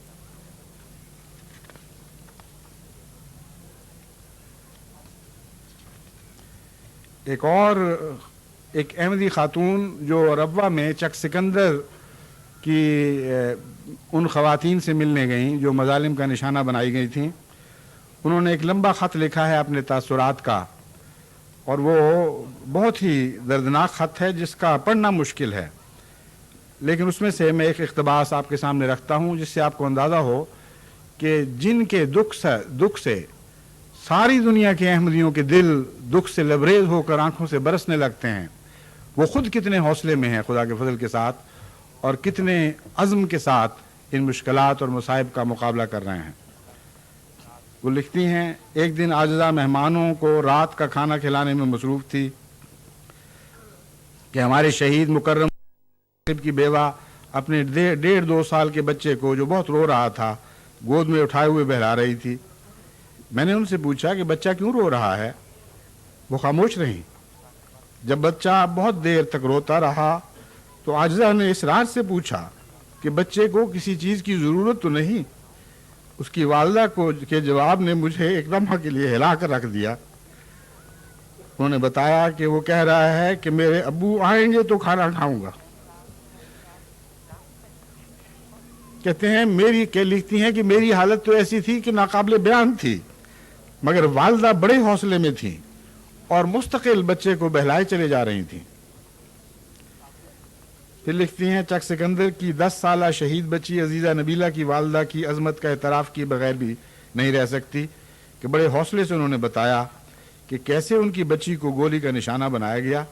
ایک احمدی خاتون جو ربوہ میں چک سکندر کہ ان خواتین سے ملنے گئیں جو مظالم کا نشانہ بنائی گئی تھیں. انہوں نے ایک لمبا خط لکھا ہے اپنے تاثرات کا، اور وہ بہت ہی دردناک خط ہے جس کا پڑھنا مشکل ہے، لیکن اس میں سے میں ایک اقتباس آپ کے سامنے رکھتا ہوں جس سے آپ کو اندازہ ہو کہ جن کے دکھ سے ساری دنیا کے احمدیوں کے دل دکھ سے لبریز ہو کر آنکھوں سے برسنے لگتے ہیں، وہ خود کتنے حوصلے میں ہیں خدا کے فضل کے ساتھ، اور کتنے عزم کے ساتھ ان مشکلات اور مصائب کا مقابلہ کر رہے ہیں. وہ لکھتی ہیں، ایک دن عاجزہ مہمانوں کو رات کا کھانا کھلانے میں مصروف تھی کہ ہمارے شہید مکرم کی بیوہ اپنے 1.5-2 سال کے بچے کو جو بہت رو رہا تھا گود میں اٹھائے ہوئے بہلا رہی تھی. میں نے ان سے پوچھا کہ بچہ کیوں رو رہا ہے؟ وہ خاموش رہیں. جب بچہ بہت دیر تک روتا رہا تو عاجزہ نے اصرار سے پوچھا کہ بچے کو کسی چیز کی ضرورت تو نہیں؟ اس کی والدہ کے جواب نے مجھے ایک لمحہ کے لیے ہلا کر رکھ دیا. انہوں نے بتایا کہ وہ کہہ رہا ہے کہ میرے ابو آئیں گے تو کھانا کھاؤں گا. کہتے ہیں لکھتی ہیں کہ میری حالت تو ایسی تھی کہ ناقابل بیان تھی، مگر والدہ بڑے حوصلے میں تھیں اور مستقل بچے کو بہلائے چلے جا رہی تھیں. پھر لکھتی ہیں، چک سکندر کی 10 سالہ شہید بچی عزیزہ نبیلہ کی والدہ کی عظمت کا اعتراف کیے بغیر بھی نہیں رہ سکتی کہ بڑے حوصلے سے انہوں نے بتایا کہ کیسے ان کی بچی کو گولی کا نشانہ بنایا گیا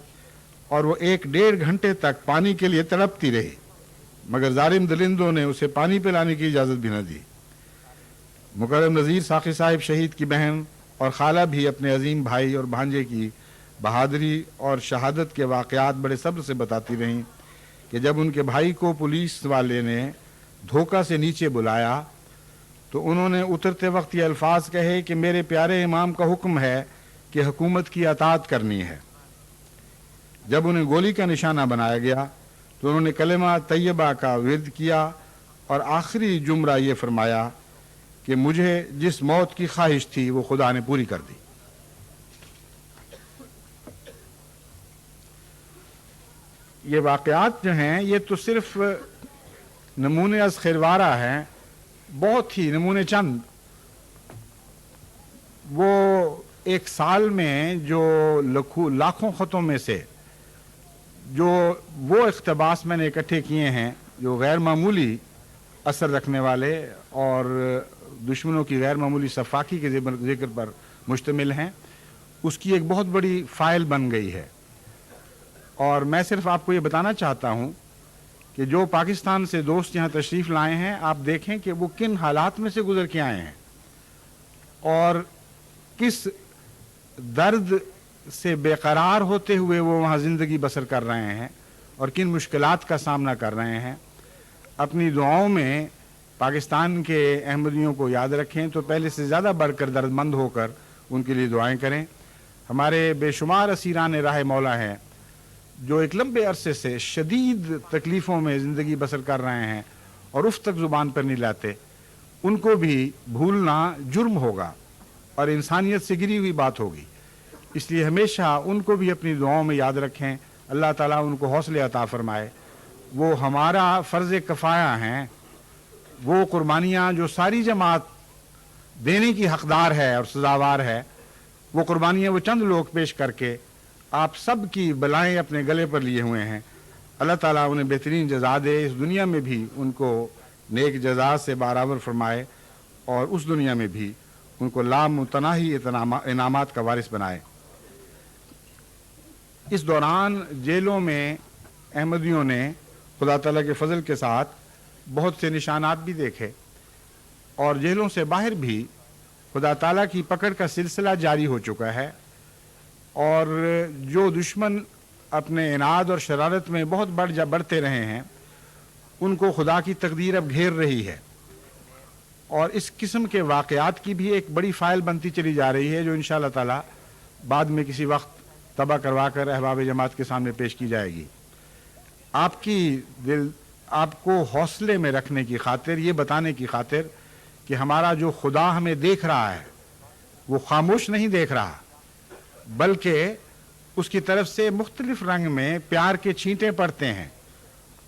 اور وہ 1-1.5 گھنٹے تک پانی کے لیے تڑپتی رہی، مگر ظالم درندوں نے اسے پانی پلانے کی اجازت بھی نہ دی. مکرم نذیر ساقی صاحب شہید کی بہن اور خالہ بھی اپنے عظیم بھائی اور بھانجے کی بہادری اور شہادت کے واقعات بڑے صبر سے بتاتی رہیں کہ جب ان کے بھائی کو پولیس والے نے دھوکہ سے نیچے بلایا تو انہوں نے اترتے وقت یہ الفاظ کہے کہ میرے پیارے امام کا حکم ہے کہ حکومت کی اطاعت کرنی ہے. جب انہیں گولی کا نشانہ بنایا گیا تو انہوں نے کلمہ طیبہ کا ورد کیا اور آخری جملہ یہ فرمایا کہ مجھے جس موت کی خواہش تھی وہ خدا نے پوری کر دی. یہ واقعات جو ہیں یہ تو صرف نمونے از خیروارہ ہیں، بہت ہی نمونے چند. وہ ایک سال میں جو لاکھوں خطوں میں سے جو وہ اقتباس میں نے اکٹھے کیے ہیں جو غیر معمولی اثر رکھنے والے اور دشمنوں کی غیر معمولی صفاقی کے ذکر پر مشتمل ہیں، اس کی ایک بہت بڑی فائل بن گئی ہے. اور میں صرف آپ کو یہ بتانا چاہتا ہوں کہ جو پاکستان سے دوست یہاں تشریف لائے ہیں آپ دیکھیں کہ وہ کن حالات میں سے گزر کے آئے ہیں اور کس درد سے بے قرار ہوتے ہوئے وہ وہاں زندگی بسر کر رہے ہیں اور کن مشکلات کا سامنا کر رہے ہیں. اپنی دعاؤں میں پاکستان کے احمدیوں کو یاد رکھیں تو پہلے سے زیادہ بڑھ کر درد مند ہو کر ان کے لیے دعائیں کریں. ہمارے بے شمار اسیران راہ مولا ہیں جو ایک لمبے عرصے سے شدید تکلیفوں میں زندگی بسر کر رہے ہیں اور اف تک زبان پر نہیں لاتے، ان کو بھی بھولنا جرم ہوگا اور انسانیت سے گری ہوئی بات ہوگی. اس لیے ہمیشہ ان کو بھی اپنی دعاؤں میں یاد رکھیں. اللہ تعالیٰ ان کو حوصلے عطا فرمائے. وہ ہمارا فرض کفایہ ہیں، وہ قربانیاں جو ساری جماعت دینے کی حقدار ہے اور سزاوار ہے، وہ قربانیاں وہ چند لوگ پیش کر کے آپ سب کی بلائیں اپنے گلے پر لیے ہوئے ہیں. اللہ تعالیٰ انہیں بہترین جزا دے، اس دنیا میں بھی ان کو نیک جزا سے برابر فرمائے اور اس دنیا میں بھی ان کو لامتناہی انعامات کا وارث بنائے. اس دوران جیلوں میں احمدیوں نے خدا تعالیٰ کے فضل کے ساتھ بہت سے نشانات بھی دیکھے اور جیلوں سے باہر بھی خدا تعالیٰ کی پکڑ کا سلسلہ جاری ہو چکا ہے. اور جو دشمن اپنے عناد اور شرارت میں بہت بڑھتے رہے ہیں ان کو خدا کی تقدیر اب گھیر رہی ہے اور اس قسم کے واقعات کی بھی ایک بڑی فائل بنتی چلی جا رہی ہے جو انشاءاللہ تعالی بعد میں کسی وقت تباہ کروا کر احباب جماعت کے سامنے پیش کی جائے گی. آپ کو حوصلے میں رکھنے کی خاطر، یہ بتانے کی خاطر کہ ہمارا جو خدا ہمیں دیکھ رہا ہے وہ خاموش نہیں دیکھ رہا، بلکہ اس کی طرف سے مختلف رنگ میں پیار کے چھینٹے پڑتے ہیں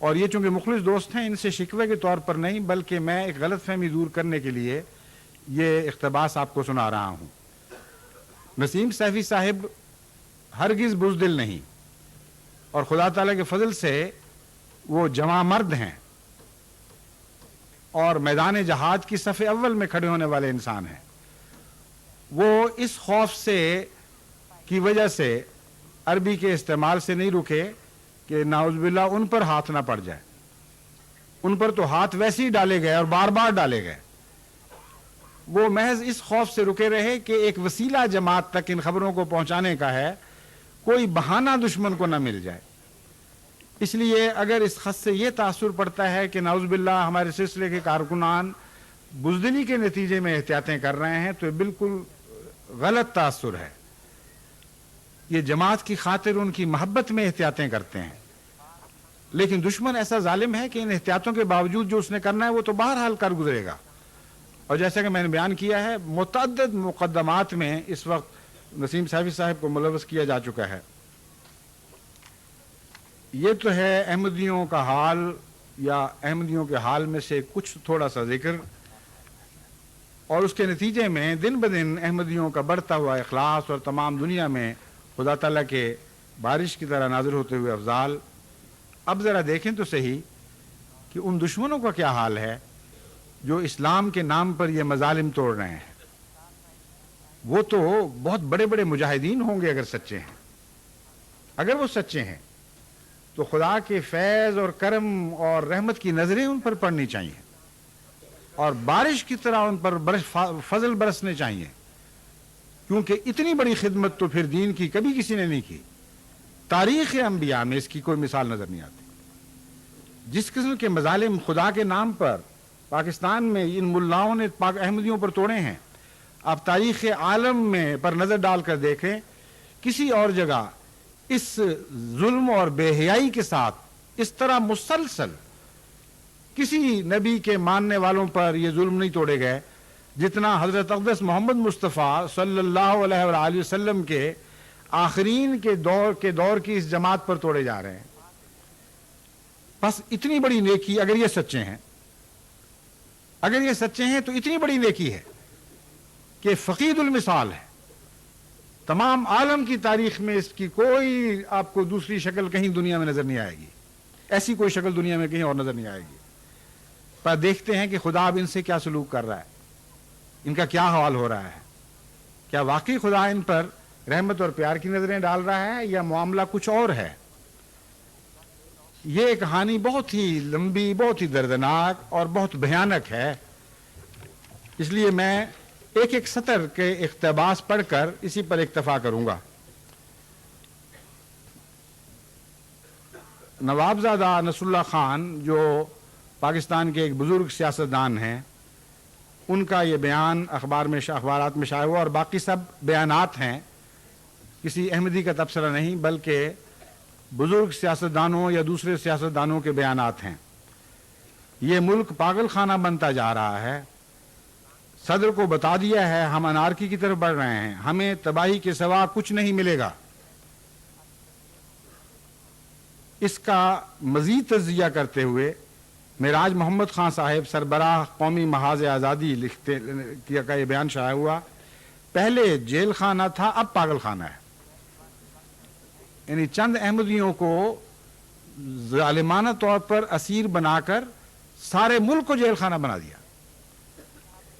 اور یہ چونکہ مخلص دوست ہیں، ان سے شکوے کے طور پر نہیں بلکہ میں ایک غلط فہمی دور کرنے کے لیے یہ اقتباس آپ کو سنا رہا ہوں۔ نسیم سیفی صاحب ہرگز بزدل نہیں، اور خدا تعالیٰ کے فضل سے وہ جواں مرد ہیں اور میدان جہاد کی صف اول میں کھڑے ہونے والے انسان ہیں۔ وہ اس خوف سے کی وجہ سے عربی کے استعمال سے نہیں رکے کہ نعوذ باللہ ان پر ہاتھ نہ پڑ جائے۔ ان پر تو ہاتھ ویسے ہی ڈالے گئے اور بار بار ڈالے گئے۔ وہ محض اس خوف سے رکے رہے کہ ایک وسیلہ جماعت تک ان خبروں کو پہنچانے کا ہے، کوئی بہانہ دشمن کو نہ مل جائے۔ اس لیے اگر اس خط سے یہ تاثر پڑتا ہے کہ نعوذ باللہ ہمارے سلسلے کے کارکنان بزدلی کے نتیجے میں احتیاطیں کر رہے ہیں، تو یہ بالکل غلط تاثر ہے۔ یہ جماعت کی خاطر ان کی محبت میں احتیاطیں کرتے ہیں، لیکن دشمن ایسا ظالم ہے کہ ان احتیاطوں کے باوجود جو اس نے کرنا ہے وہ تو بہرحال کر گزرے گا۔ اور جیسا کہ میں نے بیان کیا ہے، متعدد مقدمات میں اس وقت نسیم سیفی صاحب کو ملوث کیا جا چکا ہے۔ یہ تو ہے احمدیوں کا حال، یا احمدیوں کے حال میں سے کچھ تھوڑا سا ذکر، اور اس کے نتیجے میں دن بدن احمدیوں کا بڑھتا ہوا اخلاص اور تمام دنیا میں خدا تعالیٰ کے بارش کی طرح نازل ہوتے ہوئے افضال۔ اب ذرا دیکھیں تو صحیح کہ ان دشمنوں کا کیا حال ہے جو اسلام کے نام پر یہ مظالم توڑ رہے ہیں۔ وہ تو بہت بڑے بڑے مجاہدین ہوں گے اگر سچے ہیں۔ اگر وہ سچے ہیں تو خدا کے فیض اور کرم اور رحمت کی نظریں ان پر پڑنی چاہیے، اور بارش کی طرح ان پر فضل برسنے چاہیے، کیونکہ اتنی بڑی خدمت تو پھر دین کی کبھی کسی نے نہیں کی۔ تاریخ انبیاء میں اس کی کوئی مثال نظر نہیں آتی۔ جس قسم کے مظالم خدا کے نام پر پاکستان میں ان ملاؤں نے احمدیوں پر توڑے ہیں، آپ تاریخ عالم میں پر نظر ڈال کر دیکھیں، کسی اور جگہ اس ظلم اور بے حیائی کے ساتھ اس طرح مسلسل کسی نبی کے ماننے والوں پر یہ ظلم نہیں توڑے گئے جتنا حضرت اقدس محمد مصطفیٰ صلی اللہ علیہ وآلہ وسلم کے آخرین کے دور کی اس جماعت پر توڑے جا رہے ہیں۔ بس اتنی بڑی نیکی، اگر یہ سچے ہیں، تو اتنی بڑی نیکی ہے کہ فقید المثال ہے۔ تمام عالم کی تاریخ میں اس کی کوئی آپ کو دوسری شکل کہیں دنیا میں نظر نہیں آئے گی، ایسی کوئی شکل دنیا میں کہیں اور نظر نہیں آئے گی۔ پر دیکھتے ہیں کہ خدا اب ان سے کیا سلوک کر رہا ہے، ان کا کیا حوال ہو رہا ہے۔ کیا واقعی خدا ان پر رحمت اور پیار کی نظریں ڈال رہا ہے، یا معاملہ کچھ اور ہے؟ یہ کہانی بہت ہی لمبی، بہت ہی دردناک اور بہت بھیانک ہے۔ اس لیے میں ایک ایک سطر کے اقتباس پڑھ کر اسی پر اکتفا کروں گا۔ نوابزادہ نصر اللہ خان جو پاکستان کے ایک بزرگ سیاستدان ہیں، ان کا یہ بیان اخبارات میں شائع ہوا، اور باقی سب بیانات ہیں، کسی احمدی کا تبصرہ نہیں بلکہ بزرگ سیاستدانوں یا دوسرے سیاستدانوں کے بیانات ہیں۔ یہ ملک پاگل خانہ بنتا جا رہا ہے، صدر کو بتا دیا ہے ہم انارکی کی طرف بڑھ رہے ہیں، ہمیں تباہی کے سوا کچھ نہیں ملے گا۔ اس کا مزید تجزیہ کرتے ہوئے معراج محمد خان صاحب سربراہ قومی محاذ آزادی کا یہ بیان شائع ہوا، پہلے جیل خانہ تھا اب پاگل خانہ ہے۔ یعنی چند احمدیوں کو ظالمانہ طور پر اسیر بنا کر سارے ملک کو جیل خانہ بنا دیا،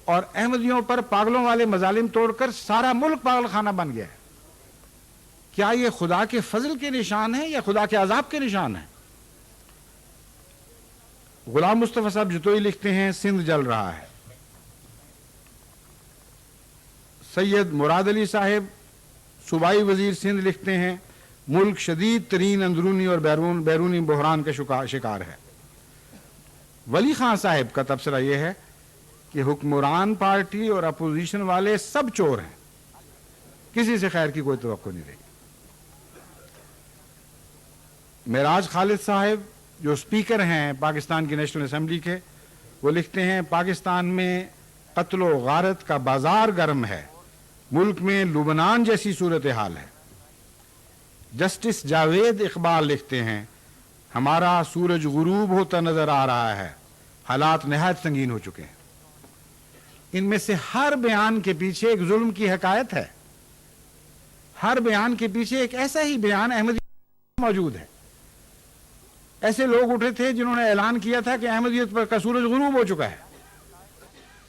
اور احمدیوں پر پاگلوں والے مظالم توڑ کر سارا ملک پاگل خانہ بن گیا ہے۔ کیا یہ خدا کے فضل کے نشان ہے یا خدا کے عذاب کے نشان ہے؟ غلام مصطفیٰ صاحب جتوئی لکھتے ہیں سندھ جل رہا ہے۔ سید مراد علی صاحب صوبائی وزیر سندھ لکھتے ہیں ملک شدید ترین اندرونی اور بیرونی بحران کا شکار ہے۔ ولی خان صاحب کا تبصرہ یہ ہے کہ حکمران پارٹی اور اپوزیشن والے سب چور ہیں، کسی سے خیر کی کوئی توقع نہیں رہی۔ معراج خالد صاحب جو سپیکر ہیں پاکستان کی نیشنل اسمبلی کے، وہ لکھتے ہیں پاکستان میں قتل و غارت کا بازار گرم ہے، ملک میں لبنان جیسی صورتحال ہے۔ جسٹس جاوید اقبال لکھتے ہیں ہمارا سورج غروب ہوتا نظر آ رہا ہے، حالات نہایت سنگین ہو چکے ہیں۔ ان میں سے ہر بیان کے پیچھے ایک ظلم کی حکایت ہے، ہر بیان کے پیچھے ایک ایسا ہی بیان احمدیت موجود ہے۔ ایسے لوگ اٹھے تھے جنہوں نے اعلان کیا تھا کہ احمدیت پر کا سورج غروب ہو چکا ہے۔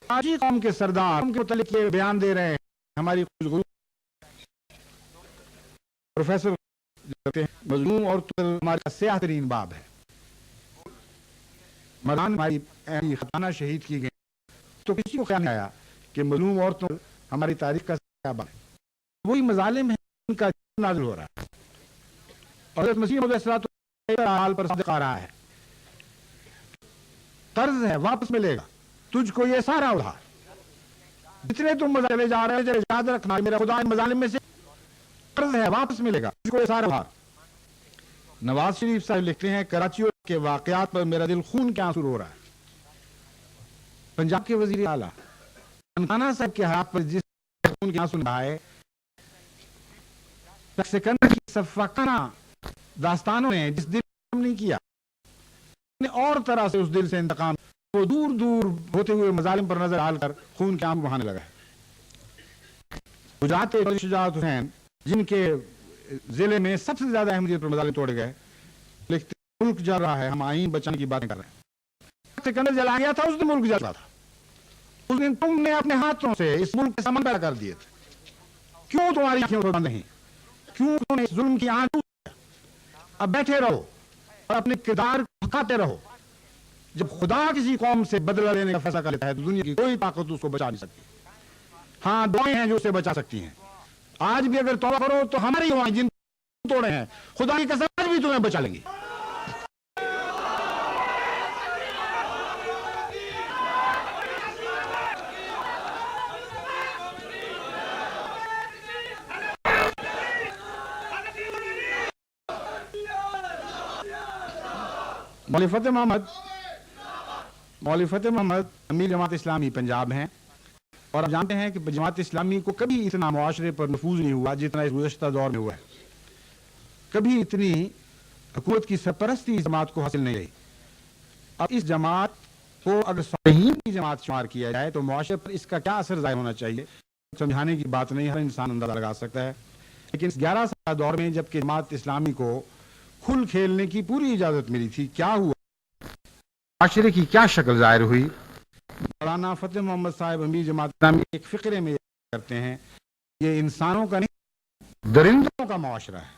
آج ہی قوم کے سردار قوم کے متعلق یہ بیان دے رہے ہیں ہماری غروب۔ پروفیسر مظلوم اور ہمارا سیاہ ترین باب ہے۔ مردان ہماری خطانہ شہید کی گئی تو کسی کو خیال نہیں آیا کہ مظلوم عورتوں ہماری تاریخ کا سیاہ باب ہے۔ وہی مظالم ہیں ان کا نازل ہو رہا ہے، اور حضرت مسیح علیہ السلام حال پر صادق آ رہا ہے۔ قرض ہے، واپس ملے گا تجھ کو یہ سارا ادھار، جتنے تم چلے جا رہے ہو یاد رکھنا میرا خدا ان مظالم میں سے قرض ہے، واپس ملے گا تجھ کو یہ سارا ادھار۔ نواز شریف صاحب لکھتے ہیں کراچی کے واقعات پر میرا دل خون کے آنسو رو رہا ہے۔ پنجاب کے وزیر اعلیٰ ننکانہ صاحب کے ہاتھ پر جس خون کے آنسو نہائے، سکندر کی صفاقانہ داستانوں نے جس دل سے نہیں کیا اور طرح سے اس دل سے انتقام وہ دور دور ہوتے ہوئے مظالم پر نظر ڈال کر خون کے آنسو بہانے لگا ہے۔ گجرات کے شجاعت حسین جن کے ضلع میں سب سے زیادہ احمدیت پر مظالم توڑے گئے، لکھتے ملک جل رہا ہے، ہم آئین بچانے کی باتیں کر رہے ہیں۔ سکندر جلا گیا تھا، اس دن ملک جل رہا تھا، اس دن تم نے اپنے ہاتھوں سے اس ملک کے سمن پیدا کر دیے تھے۔ کیوں تمہاری آنکھیں بند نہیں؟ کیوں تم نے اس ظلم کی آنکھ؟ اب بیٹھے رہو اور اپنے کردار پھکاتے رہو۔ جب خدا کسی قوم سے بدلہ لینے کا فیصلہ کر لیتا ہے تو دنیا کی کوئی طاقت اس کو بچا نہیں سکتی۔ ہاں دعائیں ہیں جو اسے بچا سکتی ہیں۔ آج بھی اگر توبہ کرو تو ہماری دعائیں جن توڑے ہیں خدا کی قسم آج بھی تمہیں بچا لیں گی۔ مولوی فتح محمد امیر جماعت اسلامی پنجاب ہیں، اور آپ جانتے ہیں کہ جماعت اسلامی کو کبھی اتنا معاشرے پر نفوذ نہیں ہوا جتنا اس گزشتہ دور میں ہوا ہے۔ کبھی اتنی حکومت کی سرپرستی اس جماعت کو حاصل نہیں رہی۔ اب اس جماعت کو اگر صالحین کی جماعت شمار کیا جائے تو معاشرے پر اس کا کیا اثر ظاہر ہونا چاہیے، سمجھانے کی بات نہیں، ہر انسان اندازہ لگا سکتا ہے۔ لیکن اس 11 سالہ دور میں جبکہ جماعت اسلامی کو کھل کھیلنے کی پوری اجازت ملی تھی، کیا ہوا، معاشرے کی کیا شکل ظاہر ہوئی؟ مولانا فتح محمد صاحب امیر جماعت اسلامی ایک فقرے میں کرتے ہیں یہ انسانوں کا نہیں درندوں کا معاشرہ ہے۔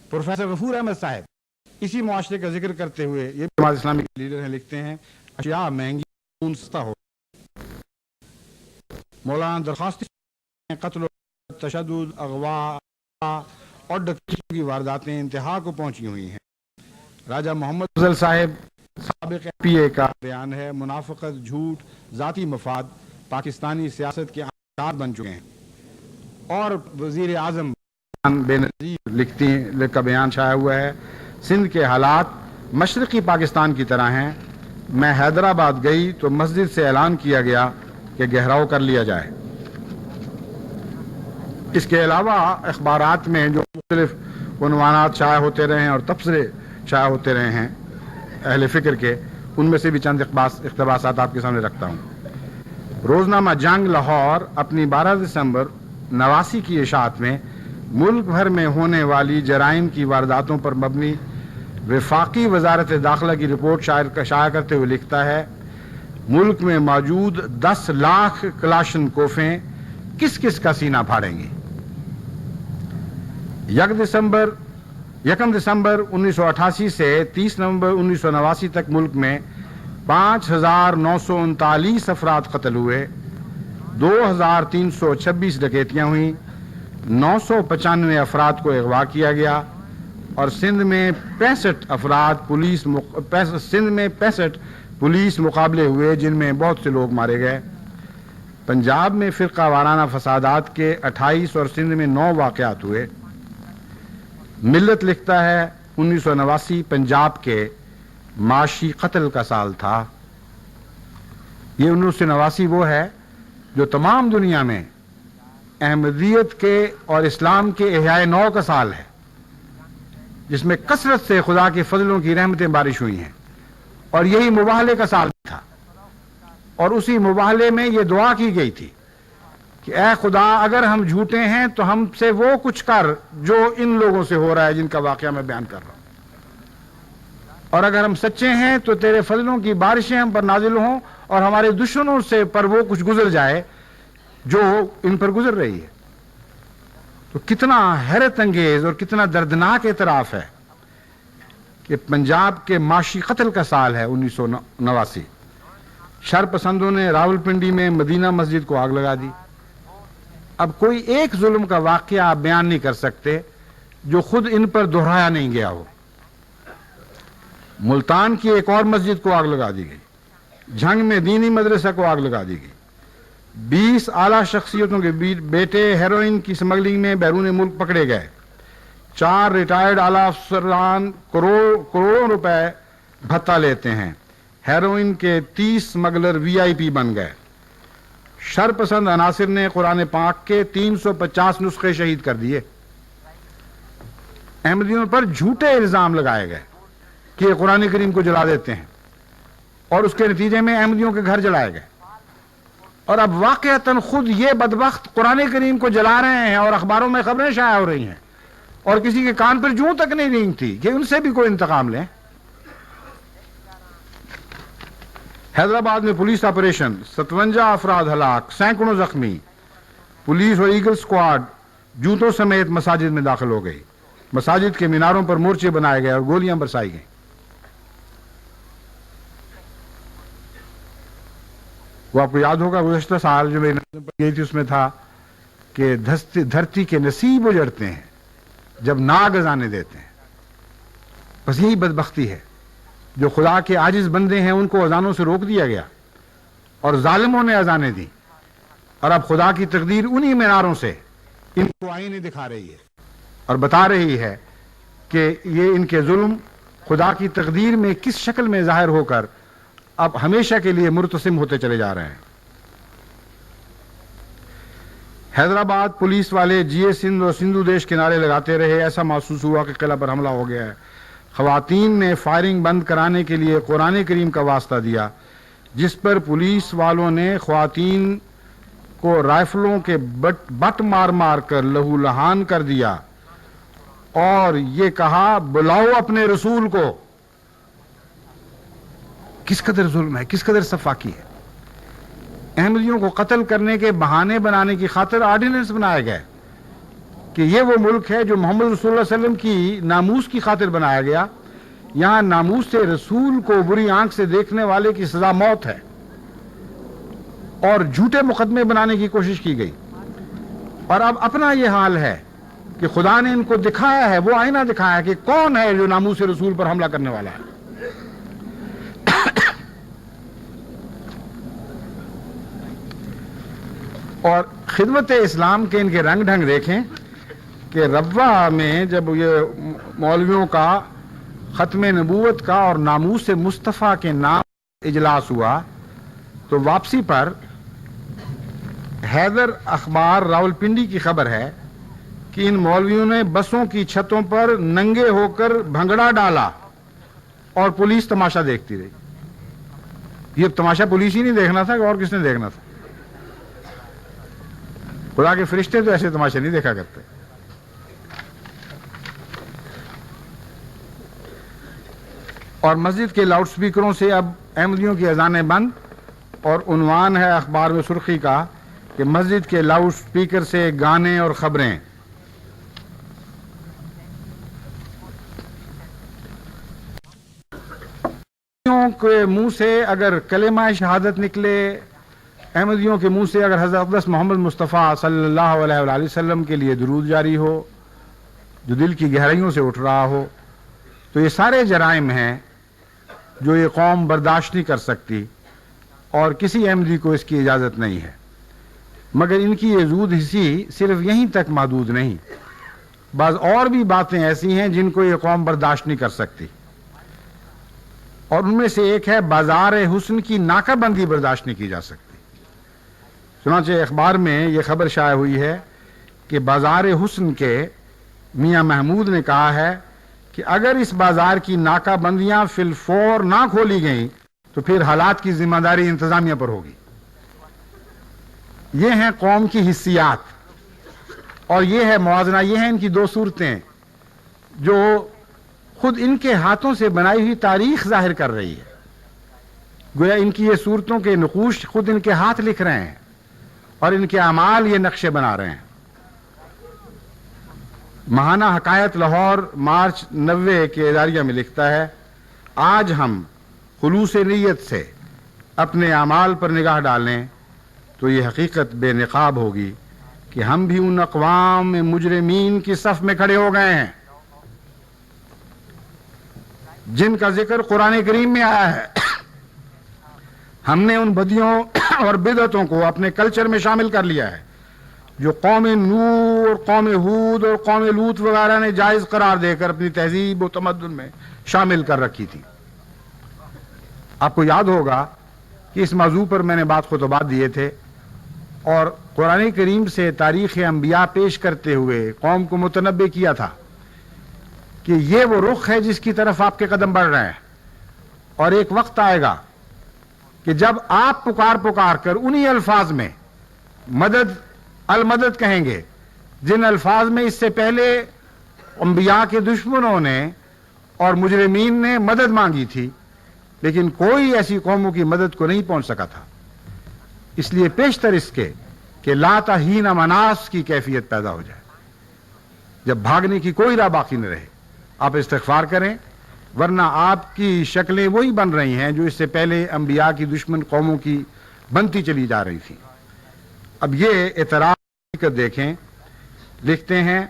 پروفیسر غفور احمد صاحب اسی معاشرے کا ذکر کرتے ہوئے، یہ جماعت اسلامی کے لیڈر ہیں، لکھتے ہیں اشیاء مہنگی خون سستا ہو۔ مولانا درخواست قتل و تشدد، اغوا اور ڈکیتوں کی وارداتیں انتہا کو پہنچی ہوئی ہیں۔ راجہ محمد افضل صاحب سابق پی اے کا بیان ہے منافقت، جھوٹ، ذاتی مفاد پاکستانی سیاست کے آداب بن چکے ہیں۔ اور وزیر اعظم بے نظیر لکھتی ہیں کا بیان شائع ہوا ہے سندھ کے حالات مشرقی پاکستان کی طرح ہیں، میں حیدرآباد گئی تو مسجد سے اعلان کیا گیا کہ گہراؤ کر لیا جائے۔ اس کے علاوہ اخبارات میں جو مختلف عنوانات شائع ہوتے رہے ہیں اور تبصرے شائع ہوتے رہے ہیں اہل فکر کے، ان میں سے بھی چند اقتباسات آپ کے سامنے رکھتا ہوں۔ روزنامہ جنگ لاہور اپنی 12 دسمبر 89 کی اشاعت میں ملک بھر میں ہونے والی جرائم کی وارداتوں پر مبنی وفاقی وزارت داخلہ کی رپورٹ شائع کرتے ہوئے لکھتا ہے ملک میں موجود 10 لاکھ کلاشن کوفیں کس کس کا سینہ پھاڑیں گی۔ 1 دسمبر 1988 سے 30 نومبر 1989 تک ملک میں 5939 افراد قتل ہوئے، 2326 ڈکیتیاں ہوئیں، 995 افراد کو اغوا کیا گیا، اور سندھ میں 65 پولیس مقابلے ہوئے جن میں بہت سے لوگ مارے گئے۔ پنجاب میں فرقہ وارانہ فسادات کے 28 اور سندھ میں 9 واقعات ہوئے۔ ملت لکھتا ہے 1989 پنجاب کے معاشی قتل کا سال تھا۔ یہ 1989 وہ ہے جو تمام دنیا میں احمدیت کے اور اسلام کے احیاء نو کا سال ہے۔ جس میں کثرت سے خدا کے فضلوں کی رحمتیں بارش ہوئی ہیں، اور یہی مباہلے کا سال تھا، اور اسی مباہلے میں یہ دعا کی گئی تھی کہ اے خدا اگر ہم جھوٹے ہیں تو ہم سے وہ کچھ کر جو ان لوگوں سے ہو رہا ہے جن کا واقعہ میں بیان کر رہا ہوں، اور اگر ہم سچے ہیں تو تیرے فضلوں کی بارشیں ہم پر نازل ہوں اور ہمارے دشمنوں سے پر وہ کچھ گزر جائے جو ان پر گزر رہی ہے۔ تو کتنا حیرت انگیز اور کتنا دردناک اعتراف ہے کہ پنجاب کے معاشی قتل کا سال ہے 1989۔ شر پسندوں نے راولپنڈی میں مدینہ مسجد کو آگ لگا دی۔ اب کوئی ایک ظلم کا واقعہ آپ بیان نہیں کر سکتے جو خود ان پر دہرایا نہیں گیا ہو۔ ملتان کی ایک اور مسجد کو آگ لگا دی گئی، جھنگ میں دینی مدرسہ کو آگ لگا دی گئی، 20 اعلیٰ شخصیتوں کے بیٹے ہیروئن کی سمگلنگ میں بیرون ملک پکڑے گئے، 4 ریٹائرڈ اعلیٰ افسران کروڑوں روپے بھتہ لیتے ہیں، ہیروئن کے 30 سمگلر وی آئی پی بن گئے۔ شر پسند عناصر نے قرآن پاک کے 350 نسخے شہید کر دیے۔ احمدیوں پر جھوٹے الزام لگائے گئے کہ یہ قرآن کریم کو جلا دیتے ہیں، اور اس کے نتیجے میں احمدیوں کے گھر جلائے گئے، اور اب واقعتاً خود یہ بدبخت قرآن کریم کو جلا رہے ہیں، اور اخباروں میں خبریں شائع ہو رہی ہیں، اور کسی کے کان پر جوں تک نہیں رینگ تھی کہ ان سے بھی کوئی انتقام لیں۔ حیدرآباد میں پولیس آپریشن، 57 افراد ہلاک، سینکڑوں زخمی، پولیس اور ایگل سکواڈ جوتوں سمیت مساجد میں داخل ہو گئی، مساجد کے میناروں پر مورچے بنائے گئے اور گولیاں برسائی گئیں۔ وہ آپ کو یاد ہوگا گزشتہ سال جو میری نظر پر گئی تھی اس میں تھا کہ دھرتی کے نصیب اجڑتے ہیں جب ناگ اذانیں دیتے ہیں۔ بس یہی بدبختی ہے، جو خدا کے عاجز بندے ہیں ان کو اذانوں سے روک دیا گیا، اور ظالموں نے اذانیں دی، اور اب خدا کی تقدیر انہی میناروں سے ان کو آئینے دکھا رہی ہے اور بتا رہی ہے کہ یہ ان کے ظلم خدا کی تقدیر میں کس شکل میں ظاہر ہو کر اب ہمیشہ کے لیے مرتسم ہوتے چلے جا رہے ہیں۔ حیدرآباد پولیس والے جیے سندھ اور سندھو دیش کے نعرے لگاتے رہے، ایسا محسوس ہوا کہ قلعہ پر حملہ ہو گیا ہے۔ خواتین نے فائرنگ بند کرانے کے لیے قرآن کریم کا واسطہ دیا، جس پر پولیس والوں نے خواتین کو رائفلوں کے بٹ مار مار کر لہو لہان کر دیا، اور یہ کہا بلاؤ اپنے رسول کو۔ کس قدر ظلم ہے، کس قدر سفاکی ہے۔ احمدیوں کو قتل کرنے کے بہانے بنانے کی خاطر آرڈیننس بنائے گئے کہ یہ وہ ملک ہے جو محمد رسول اللہ علیہ وسلم کی ناموس کی خاطر بنایا گیا، یہاں ناموس رسول کو بری آنکھ سے دیکھنے والے کی سزا موت ہے، اور جھوٹے مقدمے بنانے کی کوشش کی گئی۔ اور اب اپنا یہ حال ہے کہ خدا نے ان کو دکھایا ہے، وہ آئینہ دکھایا کہ کون ہے جو ناموس رسول پر حملہ کرنے والا ہے۔ اور خدمت اسلام کے ان کے رنگ ڈھنگ دیکھیں کہ ربوہ میں جب یہ مولویوں کا ختم نبوت کا اور ناموس مصطفیٰ کے نام اجلاس ہوا تو واپسی پر حیدر اخبار راولپنڈی کی خبر ہے کہ ان مولویوں نے بسوں کی چھتوں پر ننگے ہو کر بھنگڑا ڈالا اور پولیس تماشا دیکھتی رہی۔ یہ تماشا پولیس ہی نہیں دیکھنا تھا کہ اور کس نے دیکھنا تھا؟ خدا کے فرشتے تو ایسے تماشے نہیں دیکھا کرتے۔ اور مسجد کے لاؤڈ سپیکروں سے اب احمدیوں کی اذانیں بند، اور عنوان ہے اخبار میں سرخی کا کہ مسجد کے لاؤڈ سپیکر سے گانے اور خبریں۔ احمدیوں کے منہ سے اگر کلمہ شہادت نکلے، احمدیوں کے منہ سے اگر حضرت اقدس محمد مصطفیٰ صلی اللہ علیہ وآلہ وسلم کے لیے درود جاری ہو جو دل کی گہرائیوں سے اٹھ رہا ہو، تو یہ سارے جرائم ہیں جو یہ قوم برداشت نہیں کر سکتی، اور کسی احمدی کو اس کی اجازت نہیں ہے۔ مگر ان کی یہ زود حسی صرف یہیں تک محدود نہیں، بعض اور بھی باتیں ایسی ہیں جن کو یہ قوم برداشت نہیں کر سکتی، اور ان میں سے ایک ہے بازار حسن کی ناکہ بندی برداشت نہیں کی جا سکتی۔ چنانچہ اخبار میں یہ خبر شائع ہوئی ہے کہ بازار حسن کے میاں محمود نے کہا ہے کہ اگر اس بازار کی ناکہ بندیاں فی الفور نہ کھولی گئیں تو پھر حالات کی ذمہ داری انتظامیہ پر ہوگی. یہ ہیں قوم کی حسیات اور یہ ہے موازنہ. یہ ہیں ان کی دو صورتیں جو خود ان کے ہاتھوں سے بنائی ہوئی تاریخ ظاہر کر رہی ہے. گویا ان کی یہ صورتوں کے نقوش خود ان کے ہاتھ لکھ رہے ہیں اور ان کے اعمال یہ نقشے بنا رہے ہیں. ماہانہ حکایت لاہور مارچ 90 کے اداریہ میں لکھتا ہے، آج ہم خلوص نیت سے اپنے اعمال پر نگاہ ڈالیں تو یہ حقیقت بے نقاب ہوگی کہ ہم بھی ان اقوام مجرمین کی صف میں کھڑے ہو گئے ہیں جن کا ذکر قرآن کریم میں آیا ہے. ہم نے ان بدیوں اور بدعتوں کو اپنے کلچر میں شامل کر لیا ہے جو قوم نوح اور قوم ہود اور قوم لوط وغیرہ نے جائز قرار دے کر اپنی تہذیب و تمدن میں شامل کر رکھی تھی. آپ کو یاد ہوگا کہ اس موضوع پر میں نے خطبات دیے تھے اور قرآن کریم سے تاریخ انبیاء پیش کرتے ہوئے قوم کو متنبع کیا تھا کہ یہ وہ رخ ہے جس کی طرف آپ کے قدم بڑھ رہے ہیں، اور ایک وقت آئے گا کہ جب آپ پکار کر انہی الفاظ میں مدد المدد کہیں گے جن الفاظ میں اس سے پہلے انبیاء کے دشمنوں نے اور مجرمین نے مدد مانگی تھی، لیکن کوئی ایسی قوموں کی مدد کو نہیں پہنچ سکا تھا. اس لیے پیشتر اس کے کہ لا تہین مناس کی کیفیت پیدا ہو جائے، جب بھاگنے کی کوئی راہ باقی نہ رہے. آپ استغفار کریں، ورنہ آپ کی شکلیں وہی بن رہی ہیں جو اس سے پہلے انبیاء کی دشمن قوموں کی بنتی چلی جا رہی تھی. اب یہ اعتراض دیکھیں، لکھتے ہیں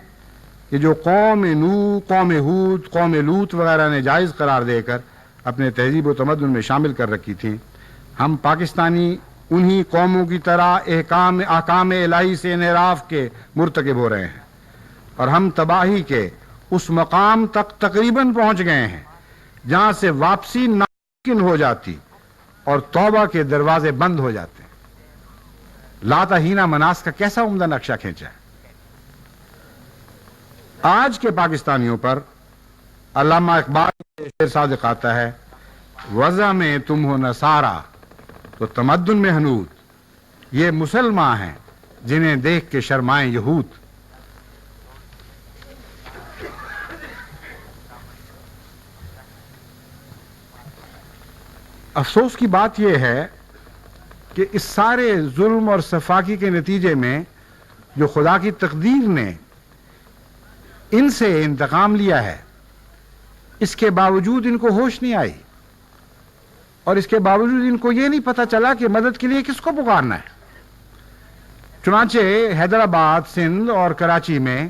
کہ جو قوم نوح، قوم ہود، قوم لوط وغیرہ نے جائز قرار دے کر اپنے تہذیب و تمدن میں شامل کر رکھی تھیں، ہم پاکستانی انہی قوموں کی طرح احکام الہی سے انحراف کے مرتکب ہو رہے ہیں اور ہم تباہی کے اس مقام تک تقریباً پہنچ گئے ہیں جہاں سے واپسی ناممکن ہو جاتی اور توبہ کے دروازے بند ہو جاتے ہیں. لا تہین مناس کا کیسا عمدہ نقشہ کھینچا ہے. آج کے پاکستانیوں پر علامہ اقبال کے شعر صادق آتا ہے، وضع میں تم ہو نصارا تو تمدن میں حنود، یہ مسلمان ہیں جنہیں دیکھ کے شرمائیں یہود. افسوس کی بات یہ ہے کہ اس سارے ظلم اور سفاکی کے نتیجے میں جو خدا کی تقدیر نے ان سے انتقام لیا ہے، اس کے باوجود ان کو ہوش نہیں آئی اور اس کے باوجود ان کو یہ نہیں پتا چلا کہ مدد کے لیے کس کو پکارنا ہے. چنانچہ حیدرآباد، سندھ اور کراچی میں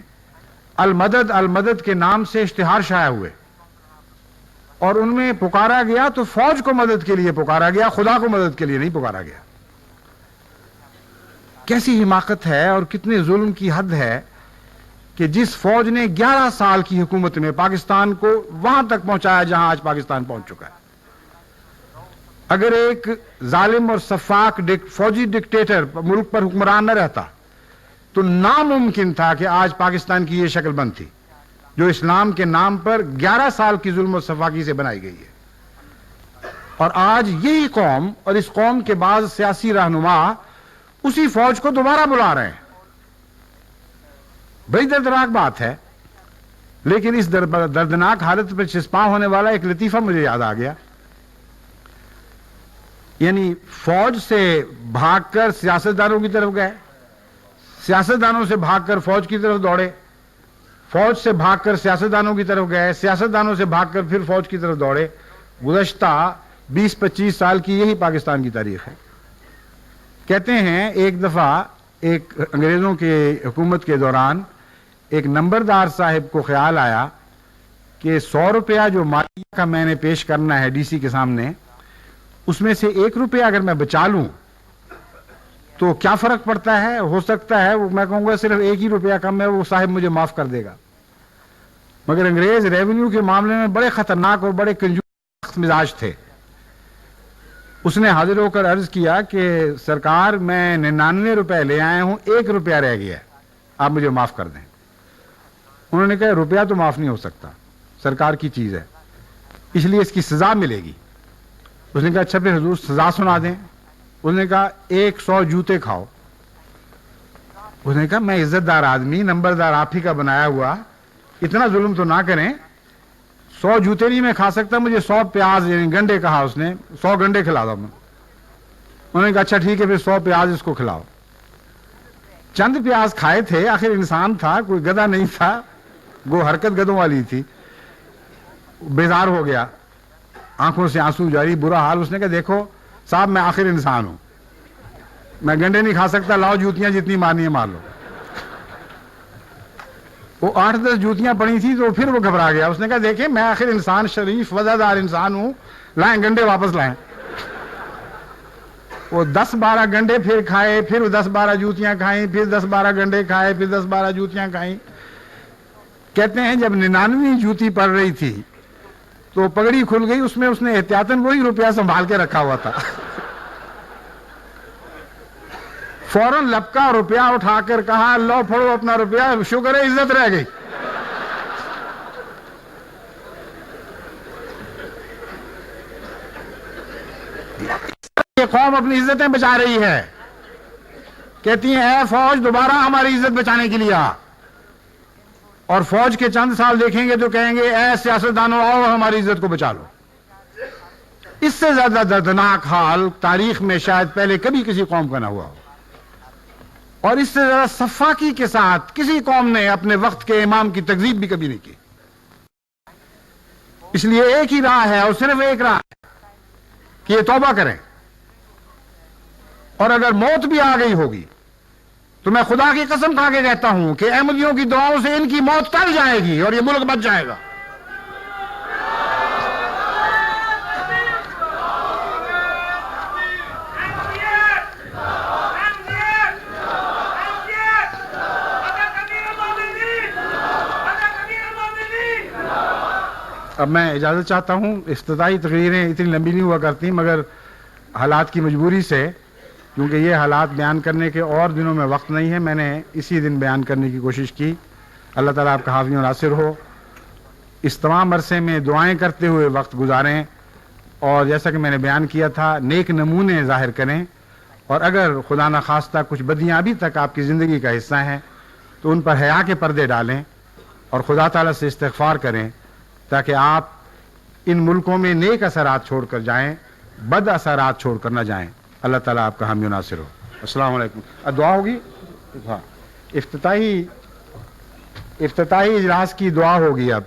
المدد المدد کے نام سے اشتہار شائع ہوئے اور ان میں پکارا گیا تو فوج کو مدد کے لیے پکارا گیا، خدا کو مدد کے لیے نہیں پکارا گیا. کیسی حماقت ہے اور کتنے ظلم کی حد ہے کہ جس فوج نے 11 سال کی حکومت میں پاکستان کو وہاں تک پہنچایا جہاں آج پاکستان پہنچ چکا ہے. اگر ایک ظالم اور سفاک فوجی ڈکٹیٹر ملک پر حکمران نہ رہتا تو ناممکن تھا کہ آج پاکستان کی یہ شکل بنتی جو اسلام کے نام پر 11 سال کی ظلم و سفاکی سے بنائی گئی ہے. اور آج یہی قوم اور اس قوم کے بعض سیاسی رہنما اسی فوج کو دوبارہ بلا رہے ہیں. بڑی دردناک بات ہے، لیکن اس دردناک حالت پر چسپاں ہونے والا ایک لطیفہ مجھے یاد آ گیا. یعنی فوج سے بھاگ کر سیاستدانوں کی طرف گئے، سیاستدانوں سے بھاگ کر فوج کی طرف دوڑے، فوج سے بھاگ کر سیاستدانوں کی طرف گئے، سیاستدانوں سے بھاگ کر پھر فوج کی طرف دوڑے. گزشتہ 20-25 سال کی یہی پاکستان کی تاریخ ہے. کہتے ہیں ایک دفعہ ایک انگریزوں کے حکومت کے دوران ایک نمبردار صاحب کو خیال آیا کہ 100 روپیہ جو مالیہ کا میں نے پیش کرنا ہے ڈی سی کے سامنے، اس میں سے 1 روپیہ اگر میں بچا لوں تو کیا فرق پڑتا ہے، ہو سکتا ہے میں کہوں گا صرف 1 ہی روپیہ کم ہے، وہ صاحب مجھے معاف کر دے گا. مگر انگریز ریونیو کے معاملے میں بڑے خطرناک اور بڑے کنجوس مزاج تھے. اس نے حاضر ہو کر عرض کیا کہ سرکار میں 99 روپے لے آیا ہوں، 1 روپیہ رہ گیا ہے، آپ مجھے معاف کر دیں. انہوں نے کہا روپیہ تو معاف نہیں ہو سکتا، سرکار کی چیز ہے، اس لیے اس کی سزا ملے گی۔ اس نے کہا اچھا پھر حضور سزا سنا دیں۔ اس نے کہا 100 جوتے کھاؤ۔ اس نے کہا میں عزت دار آدمی، نمبردار آپ ہی کا بنایا ہوا، اتنا ظلم تو نہ کریں، 100 جوتے نہیں میں کھا سکتا، مجھے 100 پیاز یعنی گنڈے کہا اس نے، 100 گنڈے کھلا دو میں۔ انہوں نے کہا اچھا ٹھیک ہے پھر 100 پیاز اس کو کھلاؤ۔ چند پیاز کھائے تھے، آخر انسان تھا، کوئی گدھا نہیں تھا، وہ حرکت گدھوں والی تھی، بیزار ہو گیا، آنکھوں سے آنسو جاری، برا حال۔ اس نے کہا دیکھو صاحب میں آخر انسان ہوں، میں گنڈے نہیں کھا سکتا، لاؤ جوتیاں جتنی مارنی ہے مار لو۔ وہ 8-10 جوتیاں پڑی تھی تو پھر وہ گھبرا گیا۔ اس نے کہا دیکھیں میں آخر انسان، شریف وزادار انسان ہوں، لائیں گنڈے واپس لائیں۔ وہ 10-12 گنڈے پھر کھائے، پھر 10-12 جوتیاں کھائیں، پھر 10-12 گنڈے کھائے، پھر 10-12 جوتیاں کھائیں۔ کہتے ہیں جب 99ویں جوتی پڑ رہی تھی تو پگڑی کھل گئی، اس میں اس نے احتیاطاً وہی روپیہ سنبھال کے رکھا ہوا تھا، فوراً لپکا روپیہ اٹھا کر کہا لو پھڑو اپنا روپیہ، شکر ہے عزت رہ گئی۔ یہ قوم اپنی عزتیں بچا رہی ہے، کہتی ہیں اے فوج دوبارہ ہماری عزت بچانے کے لیے آ، اور فوج کے چند سال دیکھیں گے تو کہیں گے اے سیاستدانوں آؤ ہماری عزت کو بچا لو۔ اس سے زیادہ دردناک حال تاریخ میں شاید پہلے کبھی کسی قوم کا نہ ہوا ہو، اور اس سے زیادہ صفاقی کے ساتھ کسی قوم نے اپنے وقت کے امام کی تکذیب بھی کبھی نہیں کی۔ اس لیے ایک ہی راہ ہے، اور صرف ایک راہ ہے کہ یہ توبہ کریں، اور اگر موت بھی آ گئی ہوگی تو میں خدا کی قسم کھا کے کہتا ہوں کہ احمدیوں کی دعاؤں سے ان کی موت ٹل جائے گی اور یہ ملک بچ جائے گا۔ اب میں اجازت چاہتا ہوں، افتتاحی تقریریں اتنی لمبی نہیں ہوا کرتی، مگر حالات کی مجبوری سے، کیونکہ یہ حالات بیان کرنے کے اور دنوں میں وقت نہیں ہے، میں نے اسی دن بیان کرنے کی کوشش کی۔ اللہ تعالیٰ آپ کا حافظ و ناصر ہو۔ اس تمام عرصے میں دعائیں کرتے ہوئے وقت گزاریں، اور جیسا کہ میں نے بیان کیا تھا نیک نمونے ظاہر کریں، اور اگر خدا نخواستہ کچھ بدیاں ابھی تک آپ کی زندگی کا حصہ ہیں تو ان پر حیا کے پردے ڈالیں اور خدا تعالیٰ سے استغفار کریں، تاکہ آپ ان ملکوں میں نیک اثرات چھوڑ کر جائیں، بد اثرات چھوڑ کر نہ جائیں۔ اللہ تعالیٰ آپ کا حامی و ناصر ہو۔ السلام علیکم۔ دعا ہوگی، ہاں افتتاحی اجلاس کی دعا ہوگی اب۔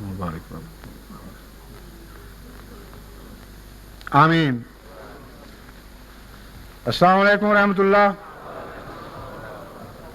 مبارک آمین۔ السلام علیکم ورحمۃ اللہ۔